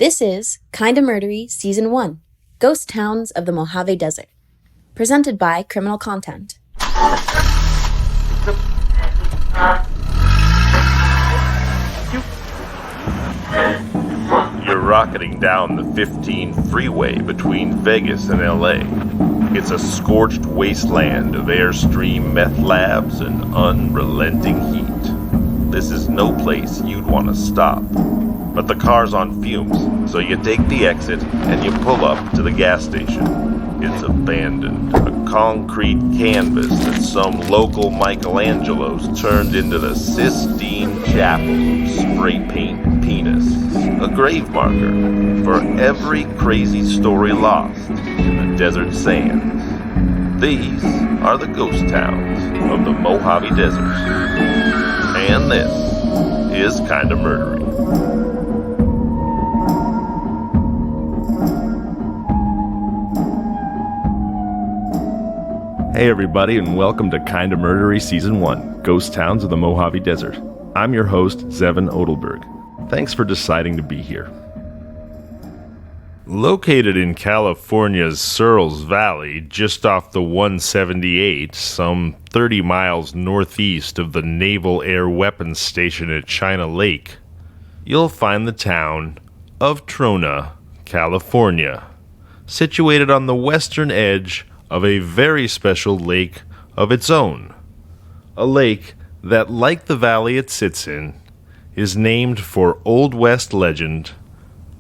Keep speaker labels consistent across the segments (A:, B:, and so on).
A: This is Kinda Murdery Season 1, Ghost Towns of the Mojave Desert, presented by Criminal Content.
B: You're rocketing down the 15 freeway between Vegas and LA. It's a scorched wasteland of Airstream meth labs and unrelenting heat. This is no place you'd want to stop. But the car's on fumes, so you take the exit and you pull up to the gas station. It's abandoned, a concrete canvas that some local Michelangelos turned into the Sistine Chapel of spray paint penis. A grave marker for every crazy story lost in the desert sands. These are the ghost towns of the Mojave Desert. And this is Kinda Murdery.
C: Hey everybody, and welcome to Kinda Murdery Season 1, Ghost Towns of the Mojave Desert. I'm your host, Zevon Odelberg. Thanks for deciding to be here.
B: Located in California's Searles Valley, just off the 178, some 30 miles northeast of the Naval Air Weapons Station at China Lake, you'll find the town of Trona, California, situated on the western edge of a very special lake of its own. A lake that, like the valley it sits in, is named for Old West legend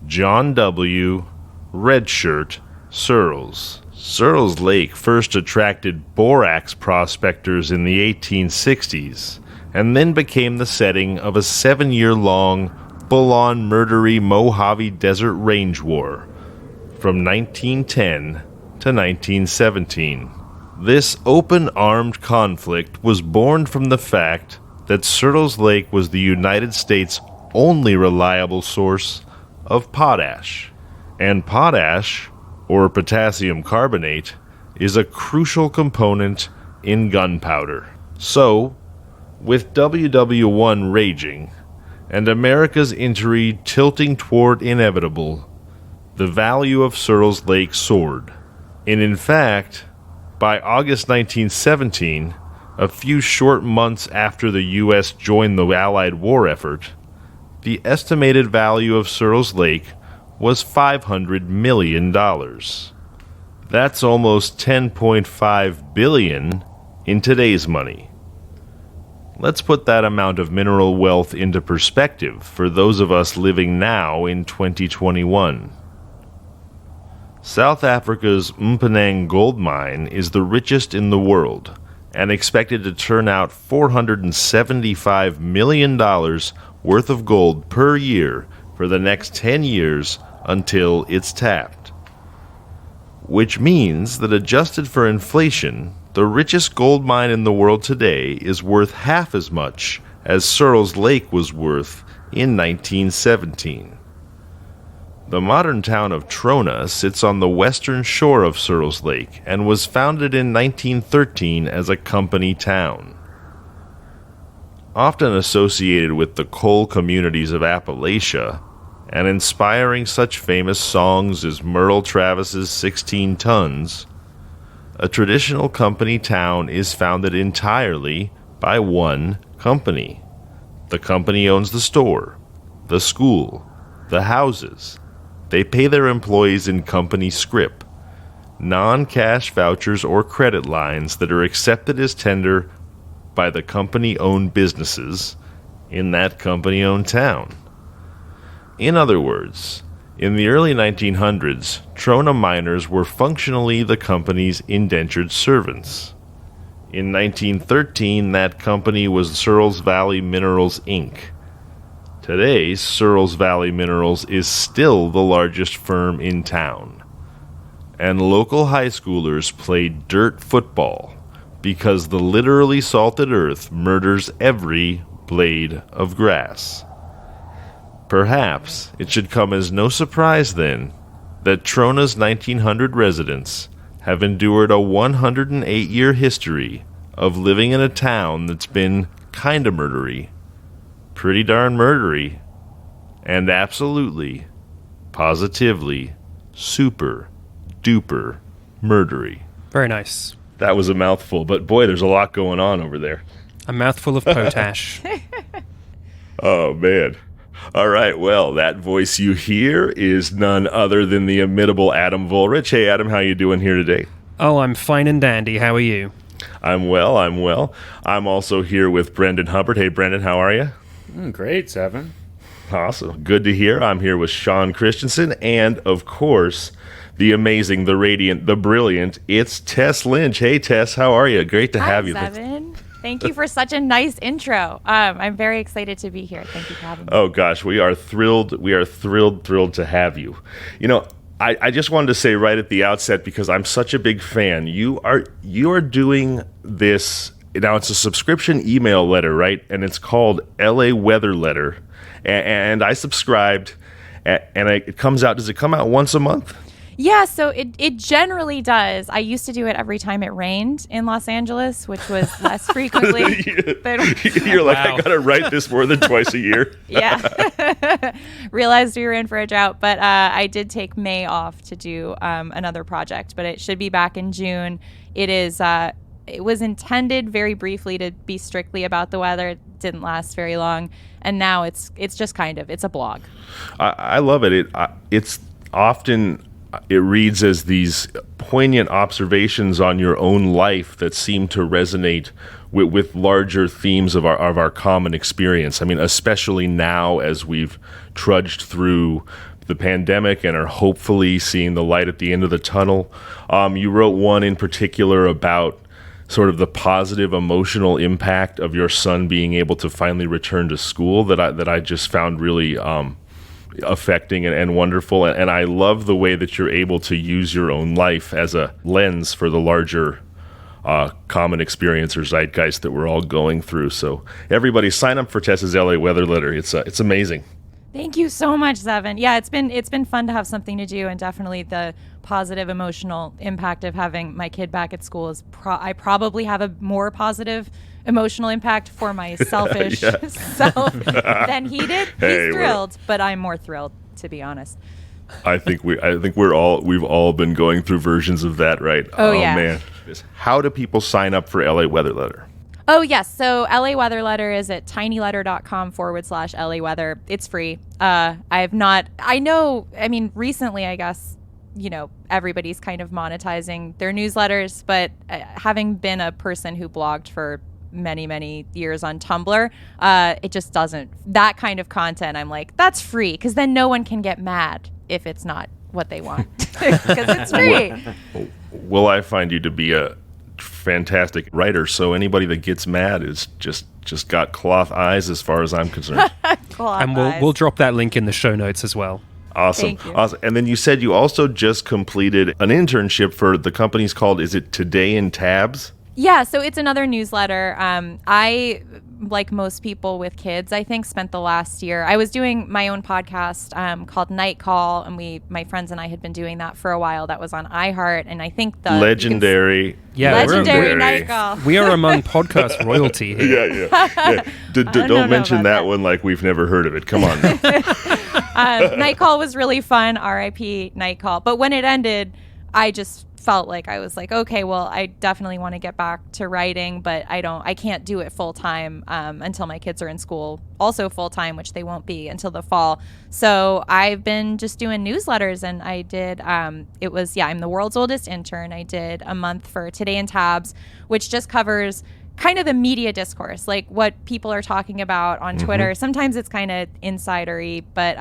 B: John W. Redshirt Searles. Searles Lake first attracted borax prospectors in the 1860s, and then became the setting of a 7-year-long, full-on murdery Mojave Desert Range War from 1910 to 1917. This open-armed conflict was born from the fact that Searles Lake was the United States' only reliable source of potash. And potash, or potassium carbonate, is a crucial component in gunpowder. So, with WW1 raging, and America's injury tilting toward inevitable, the value of Searles Lake soared. And in fact, by August 1917, a few short months after the U.S. joined the Allied war effort, the estimated value of Searles Lake was $500 million. That's almost $10.5 billion in today's money. Let's put that amount of mineral wealth into perspective for those of us living now in 2021. South Africa's Mpumalanga gold mine is the richest in the world and expected to turn out $475 million worth of gold per year for the next 10 years until it's tapped. Which means that adjusted for inflation, the richest gold mine in the world today is worth half as much as Searles Lake was worth in 1917. The modern town of Trona sits on the western shore of Searles Lake and was founded in 1913 as a company town. Often associated with the coal communities of Appalachia, and inspiring such famous songs as Merle Travis's 16 Tons, a traditional company town is founded entirely by one company. The company owns the store, the school, the houses. They pay their employees in company scrip, non-cash vouchers or credit lines that are accepted as tender by the company-owned businesses in that company-owned town. In other words, in the early 1900s, Trona miners were functionally the company's indentured servants. In 1913, that company was Searles Valley Minerals, Inc. Today, Searles Valley Minerals is still the largest firm in town, and local high schoolers play dirt football because the literally salted earth murders every blade of grass. Perhaps it should come as no surprise, then, that Trona's 1,900 residents have endured a 108-year history of living in a town that's been kinda murdery, pretty darn murdery, and absolutely positively super duper murdery.
D: Very nice.
C: That was a mouthful, but boy, there's a lot going on over there.
D: A mouthful of potash.
C: Oh, man. All right, well, that voice you hear is none other than the imitable Adam Volrich. Hey, Adam, how you doing here today?
D: Oh, I'm fine and dandy. How are you?
C: I'm well. I'm also here with Brendan Hubbard. Hey, Brendan, how are you?
E: Great, Zevon.
C: Awesome. Good to hear. I'm here with Sean Christensen and, of course, the amazing, the radiant, the brilliant, it's Tess Lynch. Hey, Tess, how are you? Great to have you.
F: Zevon. Thank you for such a nice intro. I'm very excited to be here. Thank you for having me.
C: Oh, gosh, we are thrilled. We are thrilled to have you. You know, I just wanted to say right at the outset, because I'm such a big fan, you are doing this, now it's a subscription email letter, right? And it's called LA Weather Letter. And I subscribed, and it comes out, does it come out once a month?
F: Yeah, so it generally does. I used to do it every time it rained in Los Angeles, which was less frequently.
C: You're like, wow. I got to write this more than twice a year.
F: Yeah. Realized we were in for a drought, but I did take May off to do another project, but it should be back in June. It was intended very briefly to be strictly about the weather. It didn't last very long, and now it's just it's a blog.
C: I love it. It's often... It reads as these poignant observations on your own life that seem to resonate with larger themes of our common experience. I mean, especially now as we've trudged through the pandemic and are hopefully seeing the light at the end of the tunnel. You wrote one in particular about sort of the positive emotional impact of your son being able to finally return to school that I just found really affecting and wonderful, and I love the way that you're able to use your own life as a lens for the larger common experience or zeitgeist that we're all going through. So everybody sign up for Tess's LA Weather Letter. It's amazing.
F: Thank you so much, Zevon. Yeah, it's been fun to have something to do, and definitely the positive emotional impact of having my kid back at school is I probably have a more positive emotional impact for my selfish self than he did. He's thrilled, but I'm more thrilled, to be honest.
C: I think we've all been going through versions of that, right?
F: Oh yeah.
C: Man. How do people sign up for LA Weather Letter?
F: Oh, yes. So LA Weather Letter is at tinyletter.com/LA Weather. It's free. Recently, I guess, everybody's kind of monetizing their newsletters, but having been a person who blogged for many, many years on Tumblr, it just doesn't, that kind of content, I'm like, that's free, because then no one can get mad if it's not what they want, because it's free.
C: Well, I find you to be a fantastic writer, so anybody that gets mad is just got cloth eyes as far as I'm concerned.
D: And we'll drop that link in the show notes as well.
C: Awesome. And then you said you also just completed an internship for the company's called, is it Today in Tabs?
F: Yeah, so it's another newsletter. I, like most people with kids, I think spent the last year, I was doing my own podcast called Night Call, and my friends and I had been doing that for a while. That was on iHeart, and I think
C: legendary
F: Night Call.
D: We are among podcast royalty here.
C: Yeah. Don't mention that one like we've never heard of it. Come on now.
F: Night Call was really fun, RIP Night Call. But when it ended, I just felt like I was like, okay, well, I definitely want to get back to writing, but I can't do it full time until my kids are in school, also full time, which they won't be until the fall. So I've been just doing newsletters, and I did, I'm the world's oldest intern. I did a month for Today in Tabs, which just covers kind of the media discourse, like what people are talking about on Twitter. Sometimes it's kind of insidery, but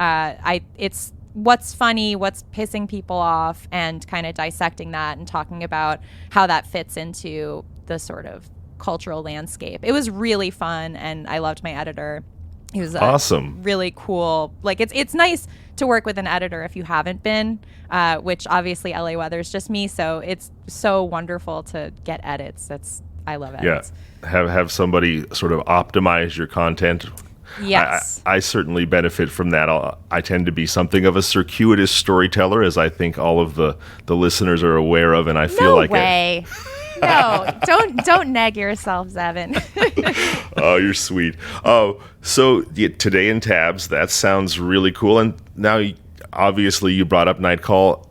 F: it's what's funny, what's pissing people off, and kind of dissecting that and talking about how that fits into the sort of cultural landscape. It was really fun, and I loved my editor. He was
C: awesome.
F: Really cool. Like it's nice to work with an editor if you haven't been, which obviously LA Weather is just me, so it's so wonderful to get edits. I love edits.
C: Yeah, have somebody sort of optimize your content.
F: Yes.
C: I certainly benefit from that. I tend to be something of a circuitous storyteller, as I think all of the listeners are aware of, and I feel like
F: way. No, don't neg yourself, Zevon.
C: Oh, you're sweet. Oh, so Today in Tabs, that sounds really cool. And now obviously you brought up Night Call.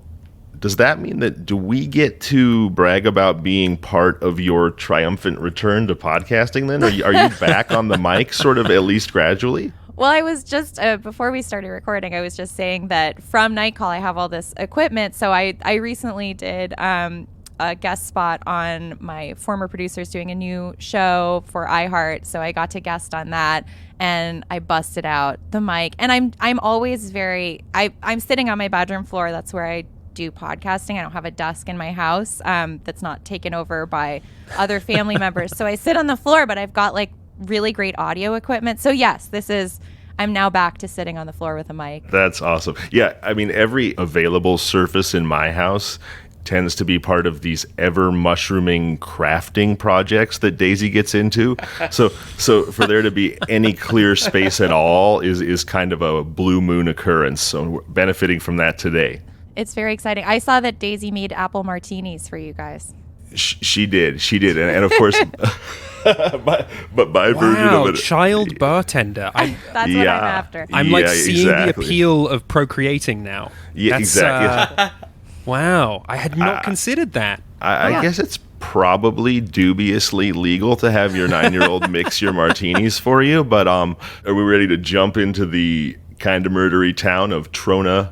C: Does that mean do we get to brag about being part of your triumphant return to podcasting then? Are you back on the mic sort of at least gradually?
F: Well, I was just, before we started recording, I was just saying that from Night Call, I have all this equipment. So I recently did a guest spot on my former producers doing a new show for iHeart. So I got to guest on that, and I busted out the mic. And I'm always I'm sitting on my bedroom floor. That's where I do podcasting. I don't have a desk in my house that's not taken over by other family members. So I sit on the floor, but I've got like really great audio equipment. So yes, I'm now back to sitting on the floor with a mic.
C: That's awesome. Yeah, I mean, every available surface in my house tends to be part of these ever mushrooming crafting projects that Daisy gets into. So for there to be any clear space at all is kind of a blue moon occurrence. So we're benefiting from that today.
F: It's very exciting. I saw that Daisy made apple martinis for you guys.
C: She did, and of course, but my version of it,
D: child bartender.
F: That's what I'm after.
D: I'm like seeing the appeal of procreating now.
C: Yeah, exactly.
D: Wow, I had not considered that.
C: I guess it's probably dubiously legal to have your 9-year-old mix your martinis for you. But are we ready to jump into the Kinda Murdery town of Trona?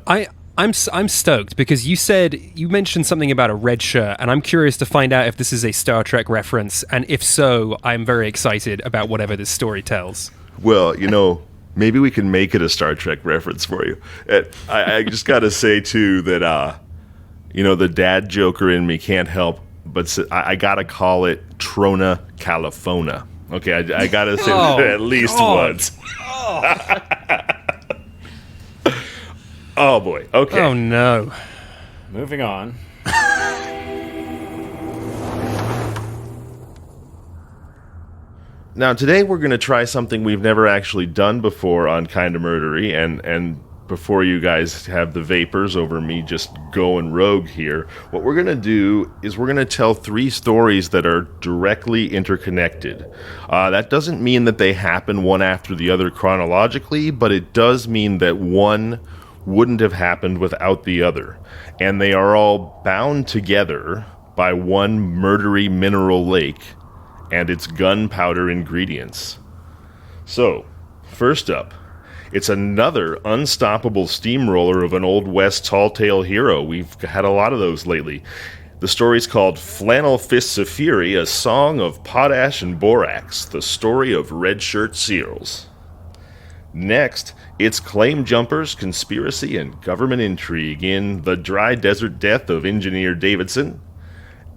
D: I'm stoked because you mentioned something about a red shirt, and I'm curious to find out if this is a Star Trek reference, and if so, I'm very excited about whatever this story tells.
C: Well, maybe we can make it a Star Trek reference for you. I just got to say too that the dad joker in me can't help but I got to call it Trona, California. Okay, I got to say that at least once. Oh, boy. Okay.
D: Oh, no.
E: Moving on.
C: Now, today we're going to try something we've never actually done before on Kinda Murdery, and before you guys have the vapors over me just going rogue here, what we're going to do is we're going to tell 3 stories that are directly interconnected. That doesn't mean that they happen one after the other chronologically, but it does mean that one wouldn't have happened without the other. And they are all bound together by one murdery mineral lake and its gunpowder ingredients. So, first up, it's another unstoppable steamroller of an Old West tall-tale hero. We've had a lot of those lately. The story's called Flannel Fists of Fury, a song of potash and borax, the story of red shirt seals. Next, it's claim jumpers, conspiracy, and government intrigue in The Dry Desert Death of Engineer Davidson.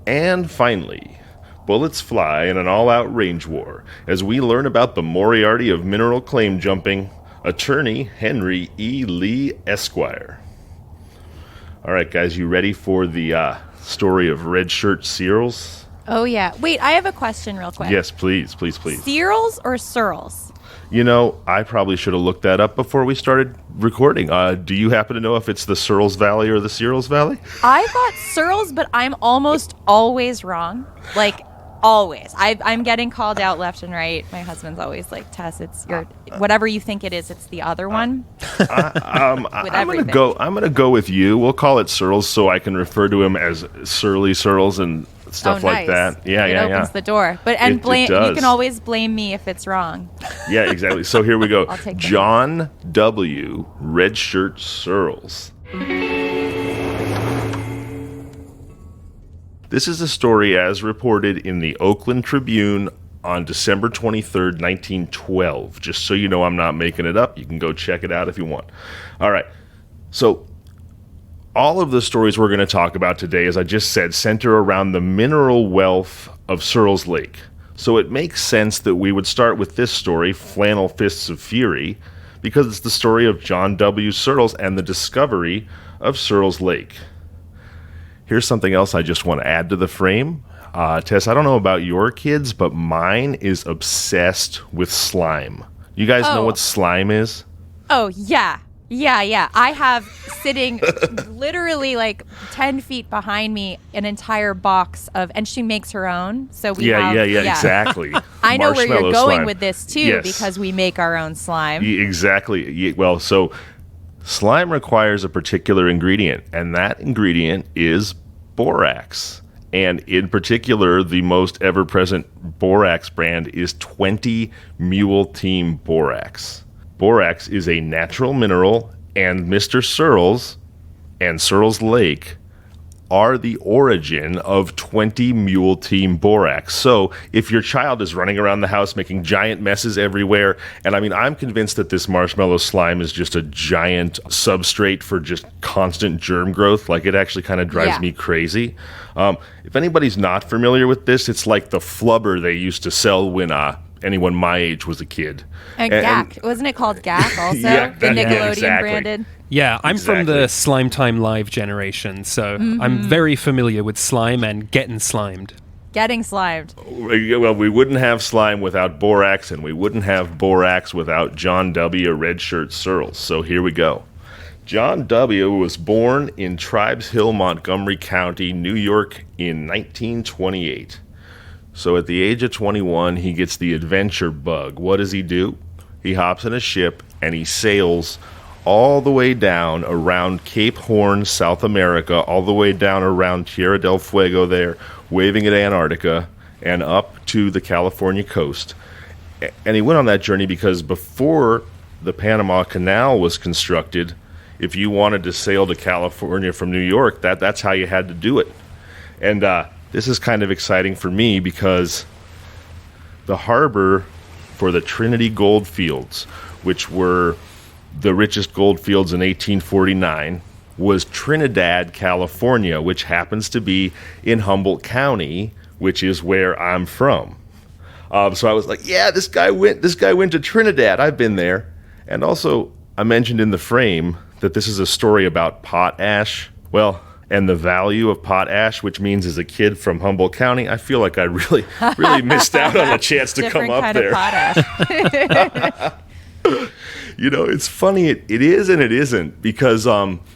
C: And finally, bullets fly in an all-out range war as we learn about the Moriarty of mineral claim jumping, Attorney Henry E. Lee, Esquire. All right, guys, you ready for the story of red shirt seals?
F: Oh, yeah. Wait, I have a question real quick.
C: Yes, please.
F: Seals or Searles?
C: I probably should have looked that up before we started recording. Do you happen to know if it's the Searles Valley or the Searles Valley?
F: I thought Searles, but I'm almost always wrong. Like, always. I'm getting called out left and right. My husband's always like, Tess, it's your whatever you think it is, it's the other one.
C: I'm gonna go with you. We'll call it Searles so I can refer to him as Surly Searles and stuff like that. Yeah,
F: it opens the door. But
C: it
F: you
C: does.
F: can always blame me if it's wrong.
C: Yeah, exactly. So here we go.
F: I'll take that.
C: John W. Red Shirt Searles. This is a story as reported in the Oakland Tribune on December 23rd, 1912. Just so you know, I'm not making it up. You can go check it out if you want. All right. So all of the stories we're going to talk about today, as I just said, center around the mineral wealth of Searles Lake. So it makes sense that we would start with this story, Flannel Fists of Fury, because it's the story of John W. Searles and the discovery of Searles Lake. Here's something else I just want to add to the frame. Tess, I don't know about your kids, but mine is obsessed with slime. You guys know what slime is?
F: Oh, yeah. Yeah. I have sitting literally like 10 feet behind me an entire box of, and she makes her own. So we have,
C: exactly.
F: I know where you're going
C: slime.
F: with this too,
C: Yes.
F: because we make our own slime.
C: Exactly. Well, so Slime requires a particular ingredient, and that ingredient is borax. And in particular, the most ever-present borax brand is 20 Mule Team Borax. Borax is a natural mineral, and Mr. Searles and Searles Lake are the origin of 20 Mule Team Borax. So if your child is running around the house making giant messes everywhere, and I mean, I'm convinced that this marshmallow slime is just a giant substrate for just constant germ growth. Like, it actually kind of drives me crazy. If anybody's not familiar with this, it's like the flubber they used to sell when anyone my age was a kid.
F: And Gak. Wasn't it called Gak also?
C: Yeah,
F: the Nickelodeon branded?
D: Yeah, I'm from the Slime Time Live generation, so I'm very familiar with slime and getting slimed.
F: Getting slimed.
C: Well, we wouldn't have slime without borax, and we wouldn't have borax without John W. Redshirt Searles. So here we go. John W. was born in Tribes Hill, Montgomery County, New York in 1928. So at the age of 21, he gets the adventure bug. What does he do? He hops in a ship and he sails all the way down around Cape Horn, South America, all the way down around Tierra del Fuego there, waving at Antarctica, and up to the California coast. And he went on that journey because before the Panama Canal was constructed, if you wanted to sail to California from New York, that's how you had to do it. And this is kind of exciting for me because the harbor for the Trinity gold fields, which were the richest gold fields in 1849, was Trinidad, California, which happens to be in Humboldt County, which is where I'm from. So I was like, yeah, this guy went to Trinidad. I've been there. And also, I mentioned in the frame that this is a story about potash. Well, and the value of potash, which means as a kid from Humboldt County, I feel like I really missed out on a chance to come up there.
F: Potash.
C: You know, it's funny. It is and it isn't, because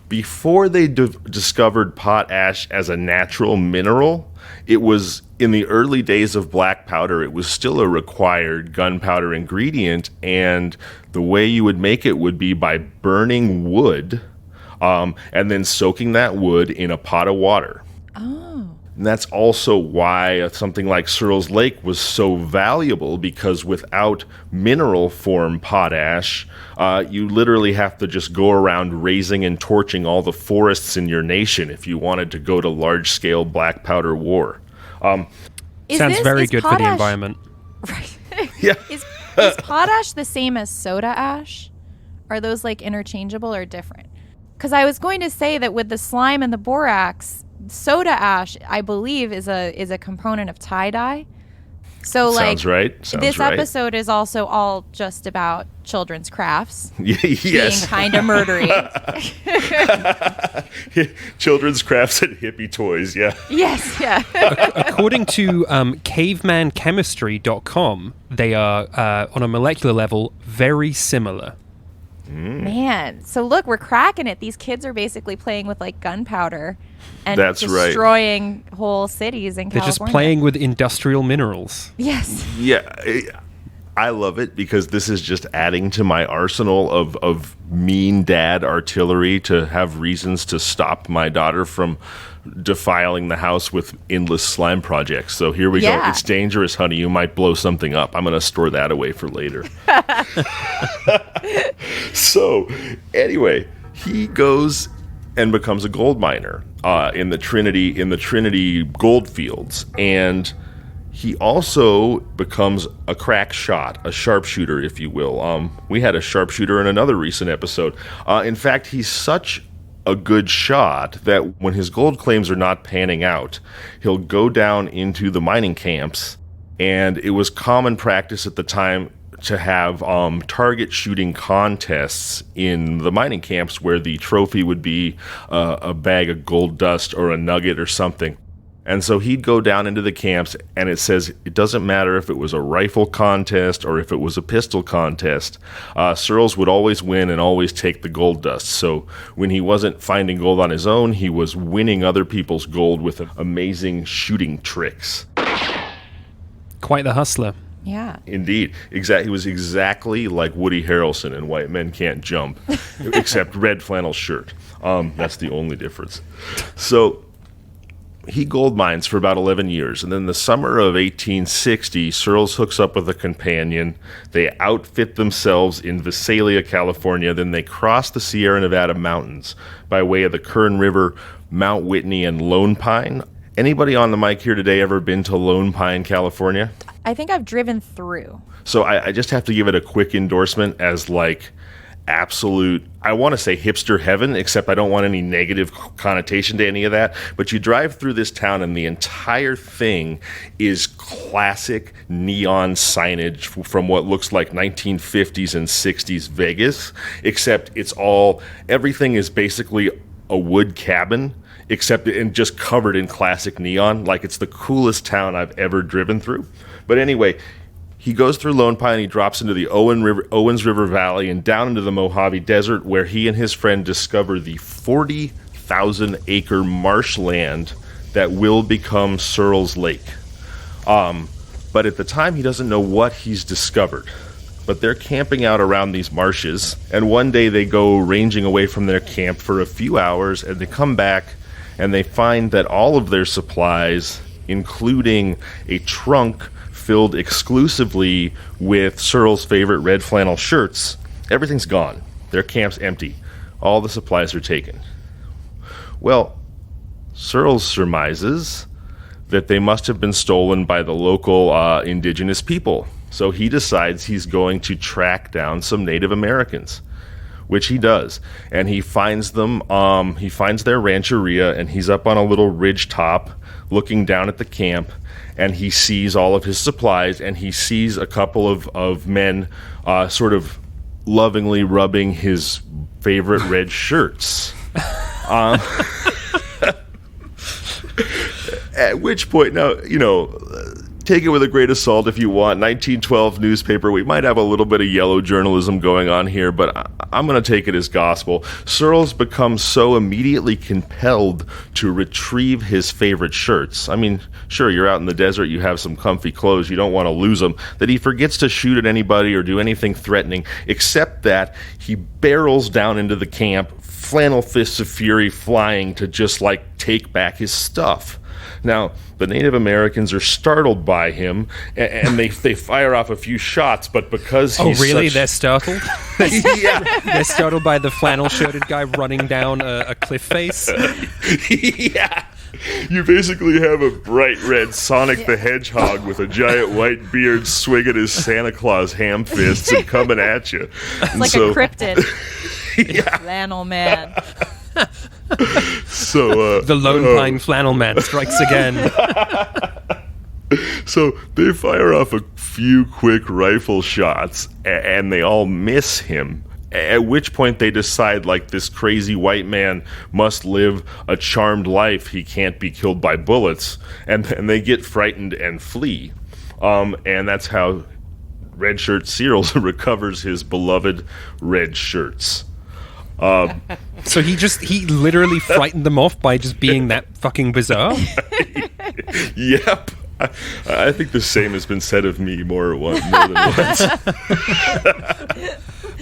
C: before they discovered potash as a natural mineral, it was in the early days of black powder. It was still a required gunpowder ingredient, and the way you would make it would be by burning wood and then soaking that wood in a pot of water. And that's also why something like Searles Lake was so valuable, because without mineral form potash, you literally have to just go around razing and torching all the forests in your nation if you wanted to go to large-scale black powder war.
D: Sounds very good for the environment.
F: Right.
C: Yeah.
F: Is potash the same as soda ash? Are those like interchangeable or different? Because I was going to say that with the slime and the borax, soda ash, I believe, is a component of tie-dye. So,
C: Sounds right.
F: This episode is also all just about children's crafts.
C: Yes.
F: Being kinda murdery.
C: Children's crafts and hippie toys, yeah.
F: Yes, yeah.
D: According to cavemanchemistry.com, they are, on a molecular level, very similar.
F: Man, so look, we're cracking it. These kids are basically playing with like gunpowder and
C: That's
F: destroying whole cities in
D: They're
F: California.
D: just playing with industrial minerals.
F: Yes.
C: Yeah, I love it because this is just adding to my arsenal of mean dad artillery to have reasons to stop my daughter from defiling the house with endless slime projects. So here we go. It's dangerous, honey. You might blow something up. I'm going to store that away for later. So anyway, he goes and becomes a gold miner in the Trinity gold fields, and he also becomes a crack shot, a sharpshooter, if you will. We had a sharpshooter in another recent episode. In fact, he's such a good shot that when his gold claims are not panning out, he'll go down into the mining camps, and it was common practice at the time to have target shooting contests in the mining camps where the trophy would be a bag of gold dust or a nugget or something. And so he'd go down into the camps, and it says it doesn't matter if it was a rifle contest or if it was a pistol contest. Searles would always win and always take the gold dust. So when he wasn't finding gold on his own, he was winning other people's gold with amazing shooting tricks.
D: Quite the hustler.
F: Yeah.
C: Indeed. He was exactly like Woody Harrelson in White Men Can't Jump, except red flannel shirt. That's the only difference. So he gold mines for about 11 years, and then the summer of 1860, Searles hooks up with a companion. They outfit themselves in Visalia, California. Then they cross the Sierra Nevada mountains by way of the Kern River, Mount Whitney, and Lone Pine. Anybody on the mic here today ever been to Lone Pine, California?
F: I think I've driven through.
C: So I just have to give it a quick endorsement as like absolute, I want to say hipster heaven, except I don't want any negative connotation to any of that. But you drive through this town and the entire thing is classic neon signage from what looks like 1950s and 60s Vegas, except everything is basically a wood cabin, except and just covered in classic neon. Like it's the coolest town I've ever driven through. But anyway, he goes through Lone Pine, he drops into the Owens River Valley and down into the Mojave Desert, where he and his friend discover the 40,000-acre marshland that will become Searles Lake. But at the time, he doesn't know what he's discovered. But they're camping out around these marshes, and one day they go ranging away from their camp for a few hours, and they come back, and they find that all of their supplies, including a trunk filled exclusively with Searles' favorite red flannel shirts, everything's gone. Their camp's empty. All the supplies are taken. Well, Searles surmises that they must have been stolen by the local indigenous people. So he decides he's going to track down some Native Americans, which he does. And he finds them, he finds their rancheria, and he's up on a little ridge top looking down at the camp, and he sees all of his supplies, and he sees a couple of men sort of lovingly rubbing his favorite red shirts. At which point, now, take it with a grain of salt if you want. 1912 newspaper, we might have a little bit of yellow journalism going on here, but I'm going to take it as gospel. Searles becomes so immediately compelled to retrieve his favorite shirts. I mean, sure, you're out in the desert, you have some comfy clothes, you don't want to lose them, that he forgets to shoot at anybody or do anything threatening, except that he barrels down into the camp, Flannel Fists of Fury flying to just take back his stuff. Now, the Native Americans are startled by him, and they fire off a few shots, but because he's
D: They're startled?
C: Yeah.
D: They're startled by the flannel-shirted guy running down a cliff face?
C: Yeah. You basically have a bright red Sonic the Hedgehog with a giant white beard swinging his Santa Claus ham fists and coming at you.
F: It's like a cryptid.
C: Yeah.
F: Flannel man.
C: So
D: The Lone Pine Flannel Man strikes again.
C: So they fire off a few quick rifle shots, and they all miss him. At which point they decide, this crazy white man must live a charmed life. He can't be killed by bullets. And they get frightened and flee. And that's how Red Shirt Searles recovers his beloved red shirts.
D: So he literally frightened them off by just being that fucking bizarre?
C: Yep. I think the same has been said of me more than once.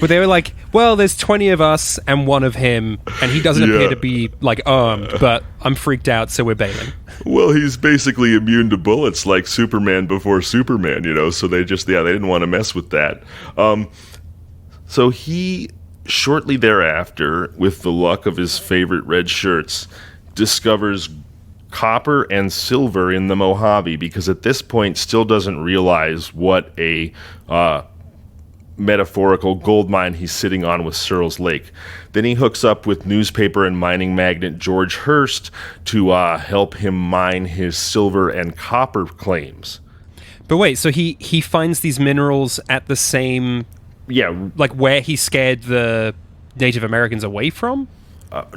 D: But they were like, well, there's 20 of us and one of him, and he doesn't appear to be, armed, but I'm freaked out, so we're bailing.
C: Well, he's basically immune to bullets like Superman before Superman, so they didn't want to mess with that. So he, shortly thereafter, with the luck of his favorite red shirts, discovers copper and silver in the Mojave, because at this point still doesn't realize what a metaphorical gold mine he's sitting on with Searles Lake. Then he hooks up with newspaper and mining magnate George Hearst to help him mine his silver and copper claims.
D: But wait, so he finds these minerals at the same...
C: Yeah.
D: where he scared the Native Americans away from?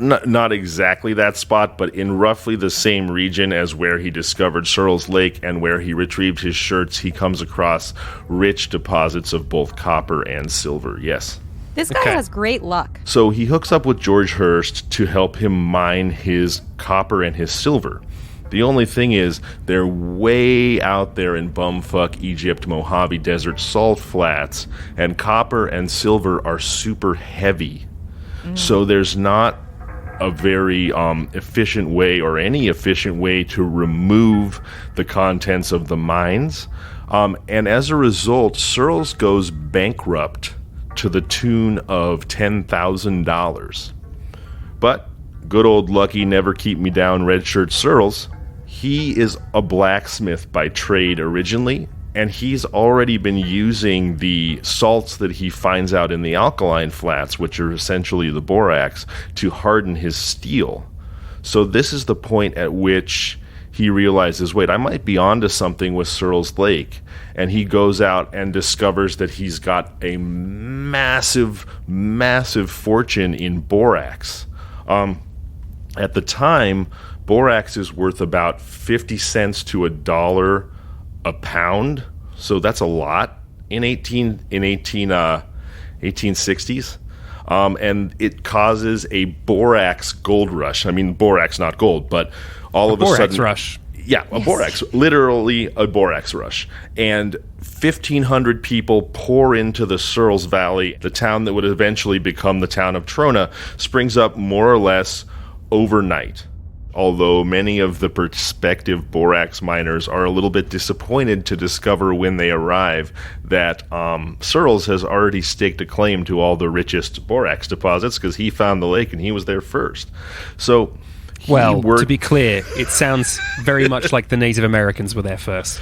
C: Not exactly that spot, but in roughly the same region as where he discovered Searles Lake and where he retrieved his shirts, he comes across rich deposits of both copper and silver, yes.
F: This guy has great luck.
C: So he hooks up with George Hearst to help him mine his copper and his silver. The only thing is, they're way out there in bumfuck Egypt, Mojave Desert salt flats, and copper and silver are super heavy. So there's not a very efficient way or any efficient way to remove the contents of the mines. And as a result, Searles goes bankrupt to the tune of $10,000. But good old lucky never keep me down red shirt Searles, he is a blacksmith by trade originally, and he's already been using the salts that he finds out in the alkaline flats, which are essentially the borax, to harden his steel. So this is the point at which he realizes, wait, I might be onto something with Searles Lake. And he goes out and discovers that he's got a massive, massive fortune in borax. At the time, borax is worth about 50 cents to $1 a pound, so that's a lot in 1860s. And it causes a borax gold rush. I mean, borax, not gold, but all of a sudden...
D: Borax rush.
C: Yeah, a borax, literally a borax rush. And 1,500 people pour into the Searles Valley. The town that would eventually become the town of Trona springs up more or less overnight. Although many of the prospective borax miners are a little bit disappointed to discover when they arrive that Searles has already staked a claim to all the richest borax deposits because he found the lake and he was there first. So...
D: Well, to be clear, it sounds very much like the Native Americans were there first.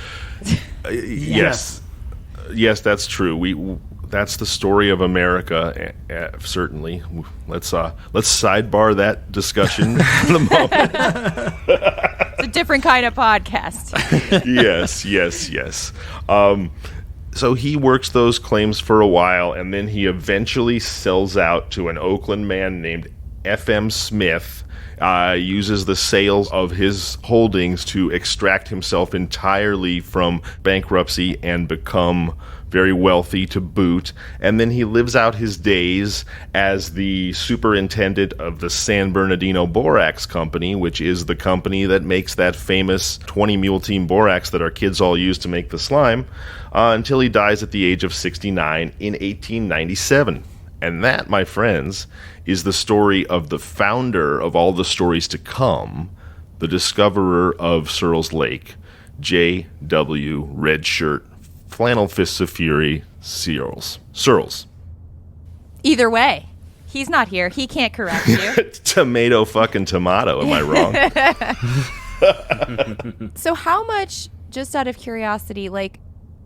C: Yes, that's true. That's the story of America. Certainly, let's sidebar that discussion for the moment.
F: It's a different kind of podcast.
C: Yes. So he works those claims for a while, and then he eventually sells out to an Oakland man named F.M. Smith. Uses the sales of his holdings to extract himself entirely from bankruptcy and become very wealthy to boot. And then he lives out his days as the superintendent of the San Bernardino Borax Company, which is the company that makes that famous 20 mule team borax that our kids all use to make the slime, until he dies at the age of 69 in 1897. And that, my friends, is the story of the founder of all the stories to come, the discoverer of Searles Lake, J.W. Red Shirt, Flannel Fists of Fury, Searles.
F: Either way, he's not here. He can't correct you.
C: Tomato fucking tomato, am I wrong?
F: So how much, just out of curiosity, like,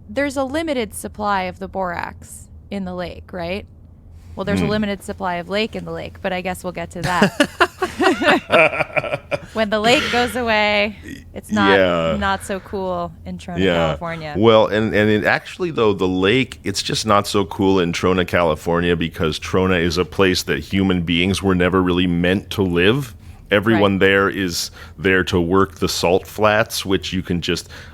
F: there's a limited supply of the borax in the lake, right? Well, there's a limited supply of lake in the lake, but I guess we'll get to that. When the lake goes away, it's not so cool in Trona, California.
C: Well, and it actually, though, the lake, it's just not so cool in Trona, California, because Trona is a place that human beings were never really meant to live. Everyone there is there to work the salt flats, which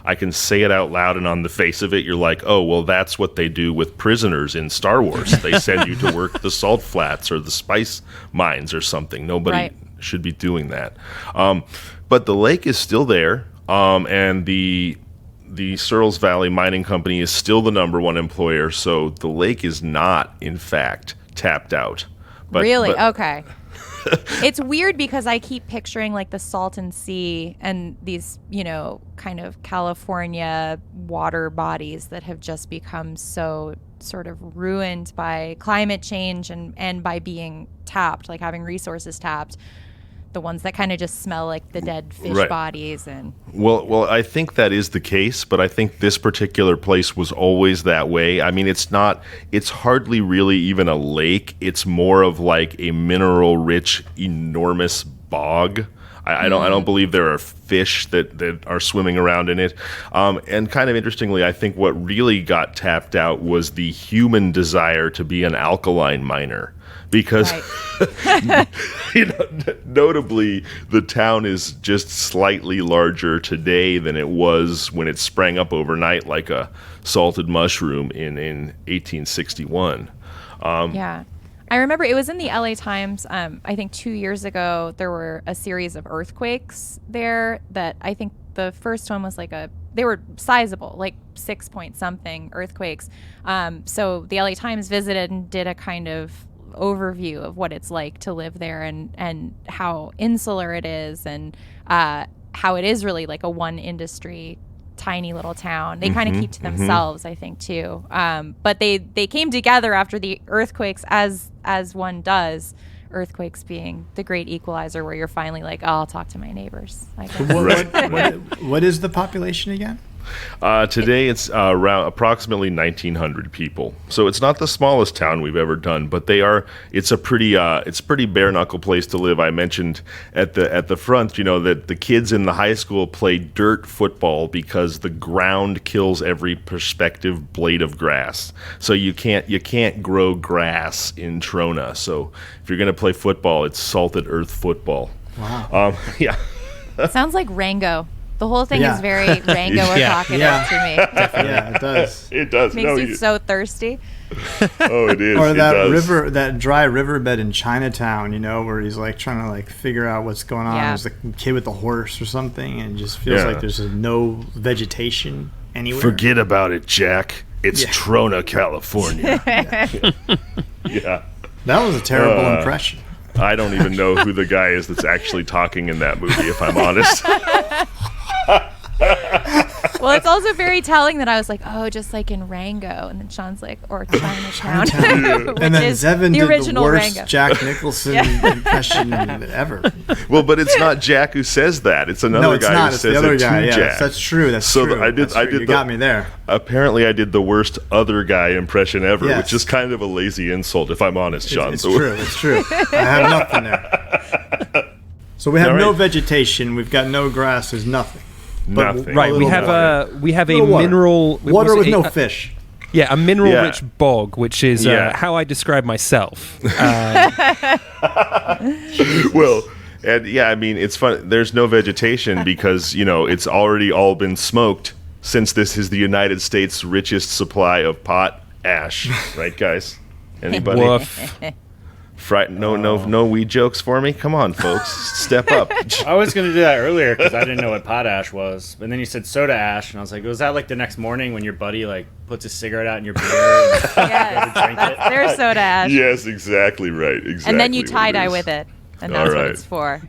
C: I can say it out loud, and on the face of it, you're like, oh, well, that's what they do with prisoners in Star Wars. They send you to work the salt flats or the spice mines or something. Nobody should be doing that. But the lake is still there, and the Searles Valley Mining Company is still the number one employer, so the lake is not, in fact, tapped out.
F: Really? Okay. It's weird because I keep picturing like the Salton Sea and these, kind of California water bodies that have just become so sort of ruined by climate change and by being tapped, like having resources tapped. The ones that kind of just smell like the dead fish bodies. And
C: well, I think that is the case, but I think this particular place was always that way. I mean, it's hardly really even a lake. It's more of like a mineral-rich, enormous bog. I don't believe there are fish that are swimming around in it. And kind of interestingly, I think what really got tapped out was the human desire to be an alkaline miner. Because, notably, the town is just slightly larger today than it was when it sprang up overnight like a salted mushroom in 1861.
F: I remember it was in the LA Times. I think 2 years ago, there were a series of earthquakes there that I think the first one was they were sizable, like 6 point something earthquakes. So the LA Times visited and did a kind of overview of what it's like to live there and how insular it is and how it is really like a one industry tiny little town. They kind of keep to themselves, I think, too. But they came together after the earthquakes, as one does. Earthquakes being the great equalizer, where you're finally like, oh, I'll talk to my neighbors. I guess.
E: What is the population again?
C: Today it's around approximately 1,900 people. So it's not the smallest town we've ever done, but it's a pretty bare knuckle place to live. I mentioned at the front, that the kids in the high school play dirt football because the ground kills every prospective blade of grass. So you can't grow grass in Trona. So if you're going to play football, it's salted earth football.
E: Wow.
C: Yeah.
F: Sounds like Rango. The whole thing is very Rango evocative to me.
E: Yeah, it does.
C: It does.
F: Makes you so thirsty.
C: Oh, it is.
E: Or that
C: river.
E: that dry riverbed in Chinatown, where he's like trying to like figure out what's going on.
F: Yeah.
E: There's the kid with the horse or something, and it just feels like there's no vegetation anywhere.
C: Forget about it, Jack. It's Trona, California. Yeah.
E: That was a terrible impression.
C: I don't even know who the guy is that's actually talking in that movie, if I'm honest.
F: Well, it's also very telling that I was like, oh, just like in Rango, and then Sean's like, or Chinatown, which
E: And then
F: is
E: Zevon
F: the
E: did
F: original
E: the worst
F: Rango.
E: Jack Nicholson impression ever.
C: Well, but it's not Jack who says that. It's another
E: No, it's
C: guy
E: not.
C: who
E: It's
C: says
E: the other
C: it
E: guy.
C: to
E: Yeah,
C: Jack.
E: that's true. That's
C: So
E: true.
C: I did
E: You got me there.
C: Apparently, I did the worst other guy impression ever,
E: Yes.
C: which is kind of a lazy insult, if I'm honest, Sean.
E: It's true. It's true. I have nothing there. So we have
C: All
E: no
C: right.
E: vegetation. We've got no grass. There's nothing. But
C: Nothing.
D: Right, we
E: little
D: have a
E: Little water.
D: mineral
E: Water with no
D: a-
E: fish.
D: Yeah, a mineral-rich bog, which is
C: Yeah.
D: how I describe myself.
C: Well, and yeah, I mean, it's fun. There's no vegetation because, it's already all been smoked since this is the United States' richest supply of pot ash. Right, guys? Anybody?
D: Woof.
C: No weed jokes for me? Come on, folks. Step up.
G: I was going to do that earlier because I didn't know what potash was. But then you said soda ash, and I was like, was that like the next morning when your buddy like puts a cigarette out in your beer? And
F: Yes,
G: drink it?
F: that's their soda ash.
C: Yes, exactly right. Exactly.
F: And then you
C: what
F: tie-dye
C: is.
F: with it, and
C: All
F: that's what
C: right.
F: it's for.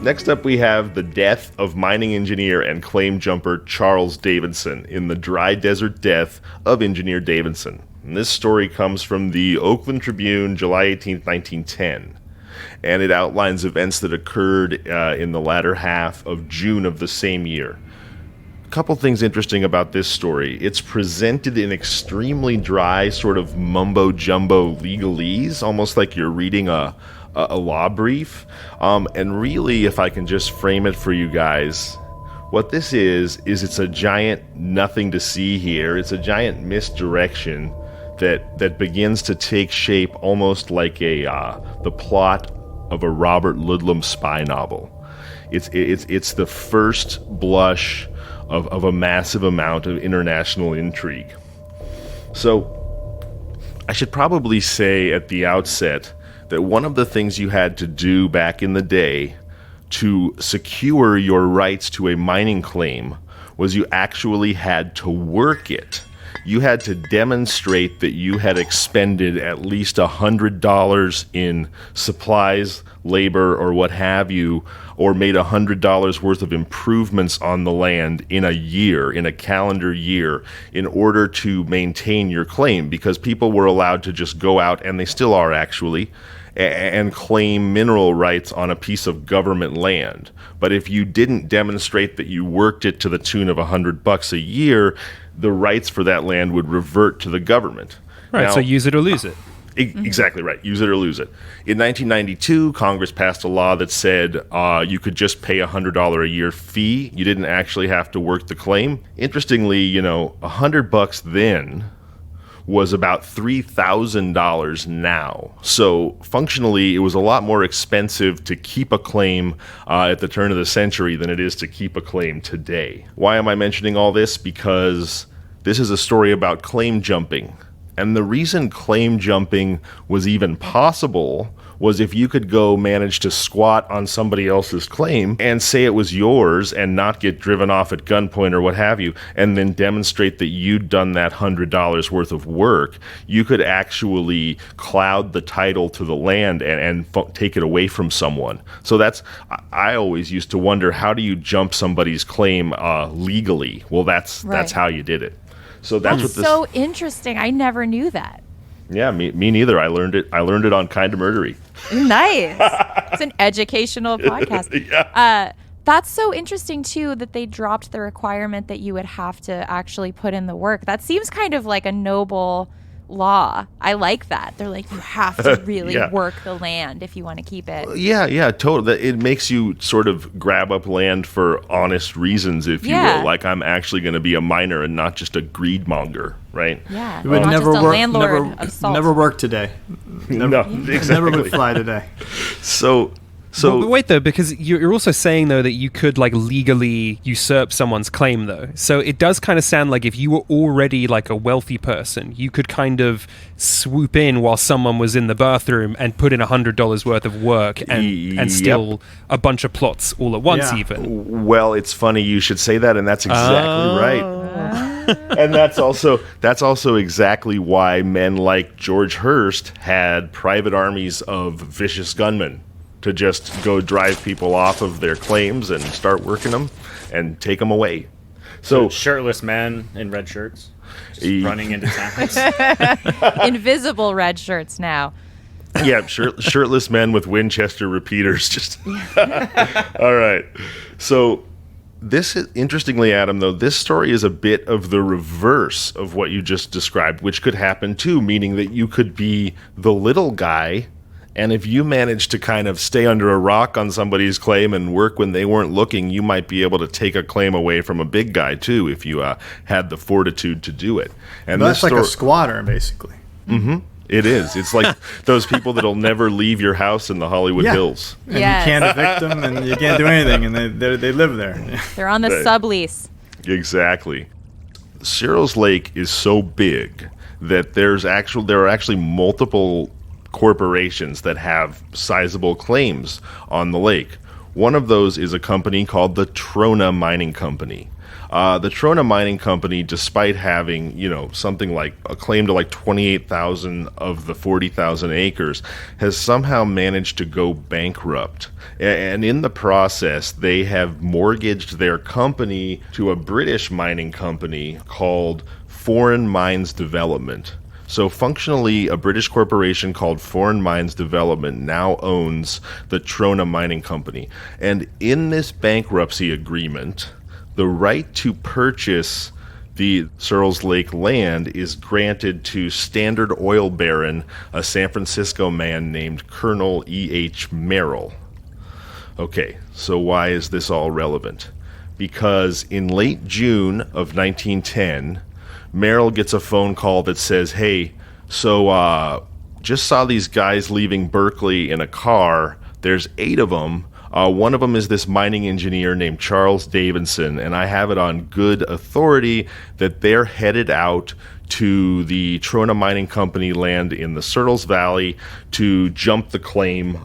C: Next up, we have the death of mining engineer and claim jumper Charles Davidson in the dry desert death of engineer Davidson. And this story comes from the Oakland Tribune, July 18th, 1910. And it outlines events that occurred in the latter half of June of the same year. A couple things interesting about this story. It's presented in extremely dry, sort of mumbo-jumbo legalese, almost like you're reading a law brief. And really, if I can just frame it for you guys, what this is it's a giant nothing to see here. It's a giant misdirection that begins to take shape almost like the plot of a Robert Ludlum spy novel. It's the first blush of a massive amount of international intrigue. So I should probably say at the outset that one of the things you had to do back in the day to secure your rights to a mining claim was you actually had to work it. You had to demonstrate that you had expended at least $100 in supplies, labor, or what have you, or made $100 worth of improvements on the land in a year, in a calendar year, in order to maintain your claim, because people were allowed to just go out, and they still are actually, and claim mineral rights on a piece of government land. But if you didn't demonstrate that you worked it to the tune of $100 a year, the rights for that land would revert to the government.
D: Right,
C: Now,
D: so use it or lose it.
C: Exactly right. Use it or lose it. In 1992, Congress passed a law that said you could just pay a $100 a year fee. You didn't actually have to work the claim. Interestingly, $100 then was about $3,000 now. So functionally, it was a lot more expensive to keep a claim at the turn of the century than it is to keep a claim today. Why am I mentioning all this? Because this is a story about claim jumping. And the reason claim jumping was even possible was if you could go manage to squat on somebody else's claim and say it was yours and not get driven off at gunpoint or what have you, and then demonstrate that you'd done that $100 worth of work, you could actually cloud the title to the land and take it away from someone. So I always used to wonder, how do you jump somebody's claim legally? Well, that's how you did it. So that's
F: so interesting. I never knew that.
C: Yeah, me neither. I learned it on Kinda Murdery.
F: Nice. It's an educational podcast.
C: Yeah.
F: That's so interesting, too, that they dropped the requirement that you would have to actually put in the work. That seems kind of like a noble law. I like that. They're like, you have to really work the land if you want to keep it.
C: Yeah, totally. It makes you sort of grab up land for honest reasons, if you will. Like, I'm actually going to be a miner and not just a greed monger, right?
F: Yeah.
E: It would
F: not
E: never
F: just a
E: work.
F: landlord of salt.
E: Never work today.
C: No, exactly.
E: Never would fly today.
C: So
D: but wait, though, because you're also saying, though, that you could, like, legally usurp someone's claim, though. So it does kind of sound like if you were already, like, a wealthy person, you could kind of swoop in while someone was in the bathroom and put in $100 worth of work and steal a bunch of plots all at once, even.
C: Well, it's funny you should say that, and that's exactly right. And that's also exactly why men like George Hearst had private armies of vicious gunmen to just go drive people off of their claims and start working them and take them away. So
G: shirtless men in red shirts just running into towns.
F: Invisible red shirts now.
C: Yeah, shirtless men with Winchester repeaters. Just all right. So this is, interestingly, Adam, though, this story is a bit of the reverse of what you just described, which could happen too, meaning that you could be the little guy, and if you manage to kind of stay under a rock on somebody's claim and work when they weren't looking, you might be able to take a claim away from a big guy too, if you had the fortitude to do it. And
E: that's like a squatter, basically.
C: Mm-hmm. It is. It's like those people that'll never leave your house in the Hollywood Hills.
E: And you can't evict them, and you can't do anything, and they live there.
F: They're on the sublease.
C: Exactly. Searles Lake is so big that there are actually multiple corporations that have sizable claims on the lake. One of those is a company called the Trona Mining Company. The Trona Mining Company, despite having, something like a claim to like 28,000 of the 40,000 acres, has somehow managed to go bankrupt. And in the process, they have mortgaged their company to a British mining company called Foreign Mines Development. So functionally, a British corporation called Foreign Mines Development now owns the Trona Mining Company. And in this bankruptcy agreement, the right to purchase the Searles Lake land is granted to Standard Oil Baron, a San Francisco man named Colonel E.H. Merrill. Okay, so why is this all relevant? Because in late June of 1910, Merrill gets a phone call that says, hey, so just saw these guys leaving Berkeley in a car. There's 8 of them. One of them is this mining engineer named Charles Davidson, and I have it on good authority that they're headed out to the Trona Mining Company land in the Searles Valley to jump the claim,